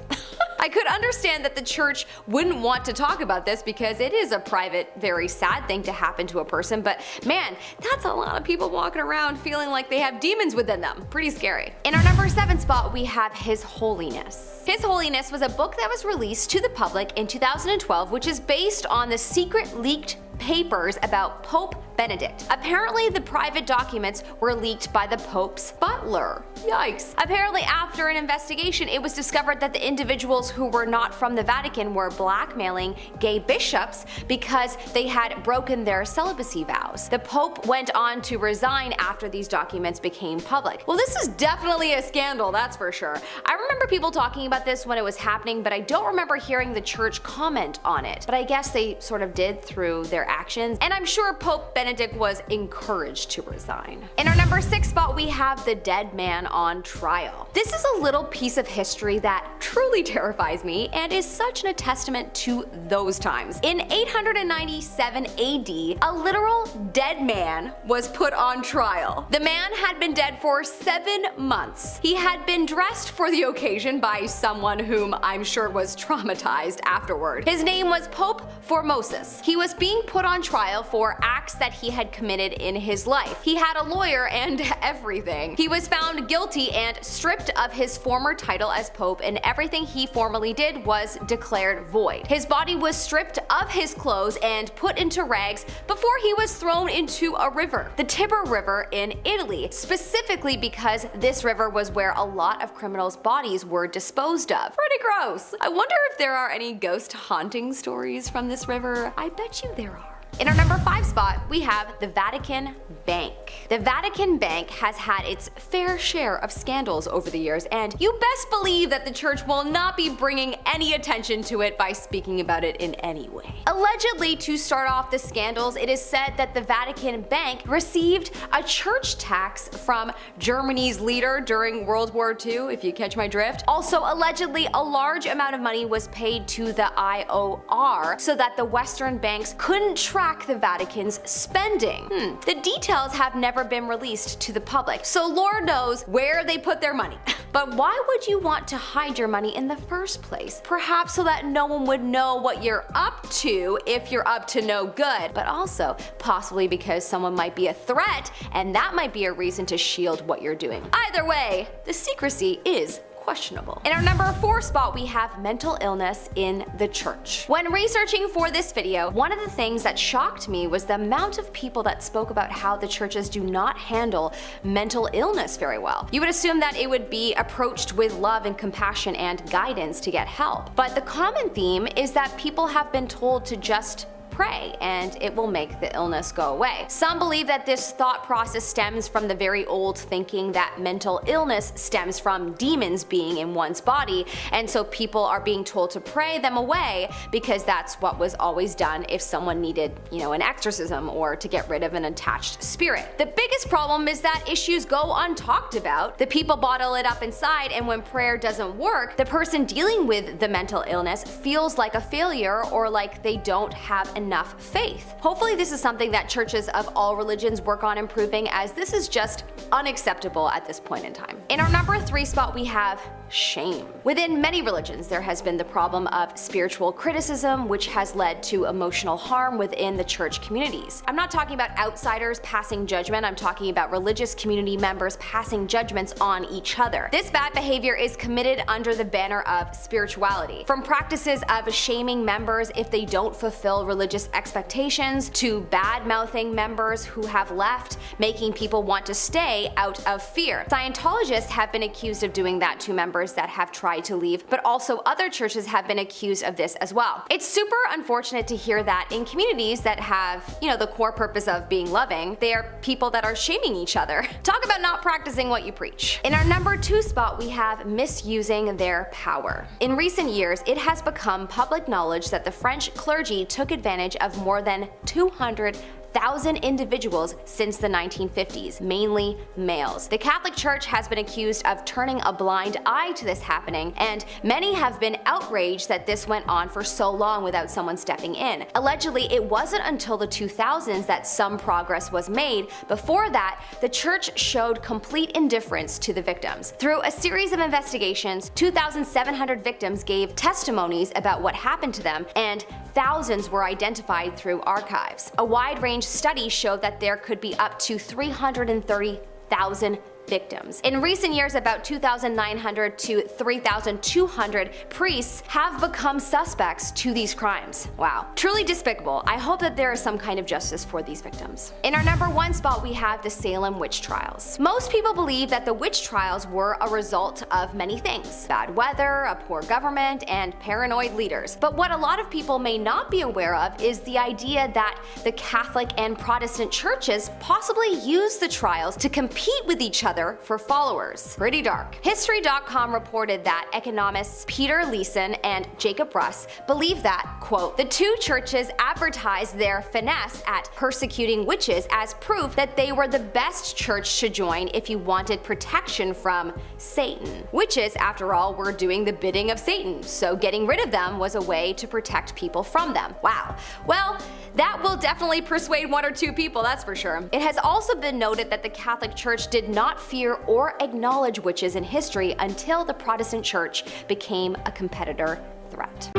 I could understand that the church wouldn't want to talk about this because it is a private, very sad thing to happen to a person, but man, that's a lot of people walking around feeling like they have demons within them. Pretty scary. In our number 7 spot, we have His Holiness. His Holiness was a book that was released to the public in 2012, which is based on the secret leaked papers about Pope Benedict. Apparently, the private documents were leaked by the Pope's butler. Yikes. Apparently, after an investigation, it was discovered that the individuals who were not from the Vatican were blackmailing gay bishops because they had broken their celibacy vows. The Pope went on to resign after these documents became public. Well, this is definitely a scandal, that's for sure. I remember people talking about this when it was happening, but I don't remember hearing the church comment on it. But I guess they sort of did through their actions, and I'm sure Pope Benedict was encouraged to resign. In our number 6 spot, we have the dead man on trial. This is a little piece of history that truly terrifies me and is such a testament to those times. In 897 AD, a literal dead man was put on trial. The man had been dead for 7 months. He had been dressed for the occasion by someone whom I'm sure was traumatized afterward. His name was Pope Formosus. He was being put on trial for acts that he had committed in his life. He had a lawyer and everything. He was found guilty and stripped of his former title as Pope, and everything he formerly did was declared void. His body was stripped of his clothes and put into rags before he was thrown into a river, the Tiber River in Italy, specifically because this river was where a lot of criminals' bodies were disposed of. Pretty gross. I wonder if there are any ghost haunting stories from this river. I bet you there are. In our number 5 spot, we have the Vatican Bank. The Vatican Bank has had its fair share of scandals over the years, and you best believe that the church will not be bringing any attention to it by speaking about it in any way. Allegedly, to start off the scandals, it is said that the Vatican Bank received a church tax from Germany's leader during World War II, if you catch my drift. Also, allegedly, a large amount of money was paid to the IOR so that the Western banks couldn't track the Vatican's spending. The details have never been released to the public, so Lord knows where they put their money. But why would you want to hide your money in the first place? Perhaps so that no one would know what you're up to if you're up to no good, but also possibly because someone might be a threat and that might be a reason to shield what you're doing. Either way, the secrecy is questionable. In our number 4 spot, we have mental illness in the church. When researching for this video, one of the things that shocked me was the amount of people that spoke about how the churches do not handle mental illness very well. You would assume that it would be approached with love and compassion and guidance to get help. But the common theme is that people have been told to just pray and it will make the illness go away. Some believe that this thought process stems from the very old thinking that mental illness stems from demons being in one's body, and so people are being told to pray them away because that's what was always done if someone needed, an exorcism or to get rid of an attached spirit. The biggest problem is that issues go untalked about. The people bottle it up inside, and when prayer doesn't work, the person dealing with the mental illness feels like a failure or like they don't have enough faith. Hopefully this is something that churches of all religions work on improving, as this is just unacceptable at this point in time. In our number 3 spot, we have shame. Within many religions, there has been the problem of spiritual criticism, which has led to emotional harm within the church communities. I'm not talking about outsiders passing judgment, I'm talking about religious community members passing judgments on each other. This bad behavior is committed under the banner of spirituality. From practices of shaming members if they don't fulfill religious expectations, to bad-mouthing members who have left, making people want to stay out of fear. Scientologists have been accused of doing that to members that have tried to leave, but also other churches have been accused of this as well. It's super unfortunate to hear that in communities that have, the core purpose of being loving, they are people that are shaming each other. Talk about not practicing what you preach. In our number 2 spot, we have misusing their power. In recent years, it has become public knowledge that the French clergy took advantage of more than 200,000 individuals since the 1950s, mainly males. The Catholic Church has been accused of turning a blind eye to this happening, and many have been outraged that this went on for so long without someone stepping in. Allegedly, it wasn't until the 2000s that some progress was made. Before that, the church showed complete indifference to the victims. Through a series of investigations, 2,700 victims gave testimonies about what happened to them, and thousands were identified through archives. A wide-range study showed that there could be up to 330,000 victims. In recent years, about 2,900 to 3,200 priests have become suspects to these crimes. Wow. Truly despicable. I hope that there is some kind of justice for these victims. In our number 1 spot, we have the Salem witch trials. Most people believe that the witch trials were a result of many things: bad weather, a poor government, and paranoid leaders. But what a lot of people may not be aware of is the idea that the Catholic and Protestant churches possibly used the trials to compete with each other for followers. Pretty dark. History.com reported that economists Peter Leeson and Jacob Russ believe that, quote, the two churches advertised their finesse at persecuting witches as proof that they were the best church to join if you wanted protection from Satan. Witches, after all, were doing the bidding of Satan, so getting rid of them was a way to protect people from them. Wow. Well, that will definitely persuade 1 or 2 people, that's for sure. It has also been noted that the Catholic Church did not fear or acknowledge witches in history until the Protestant Church became a competitor threat.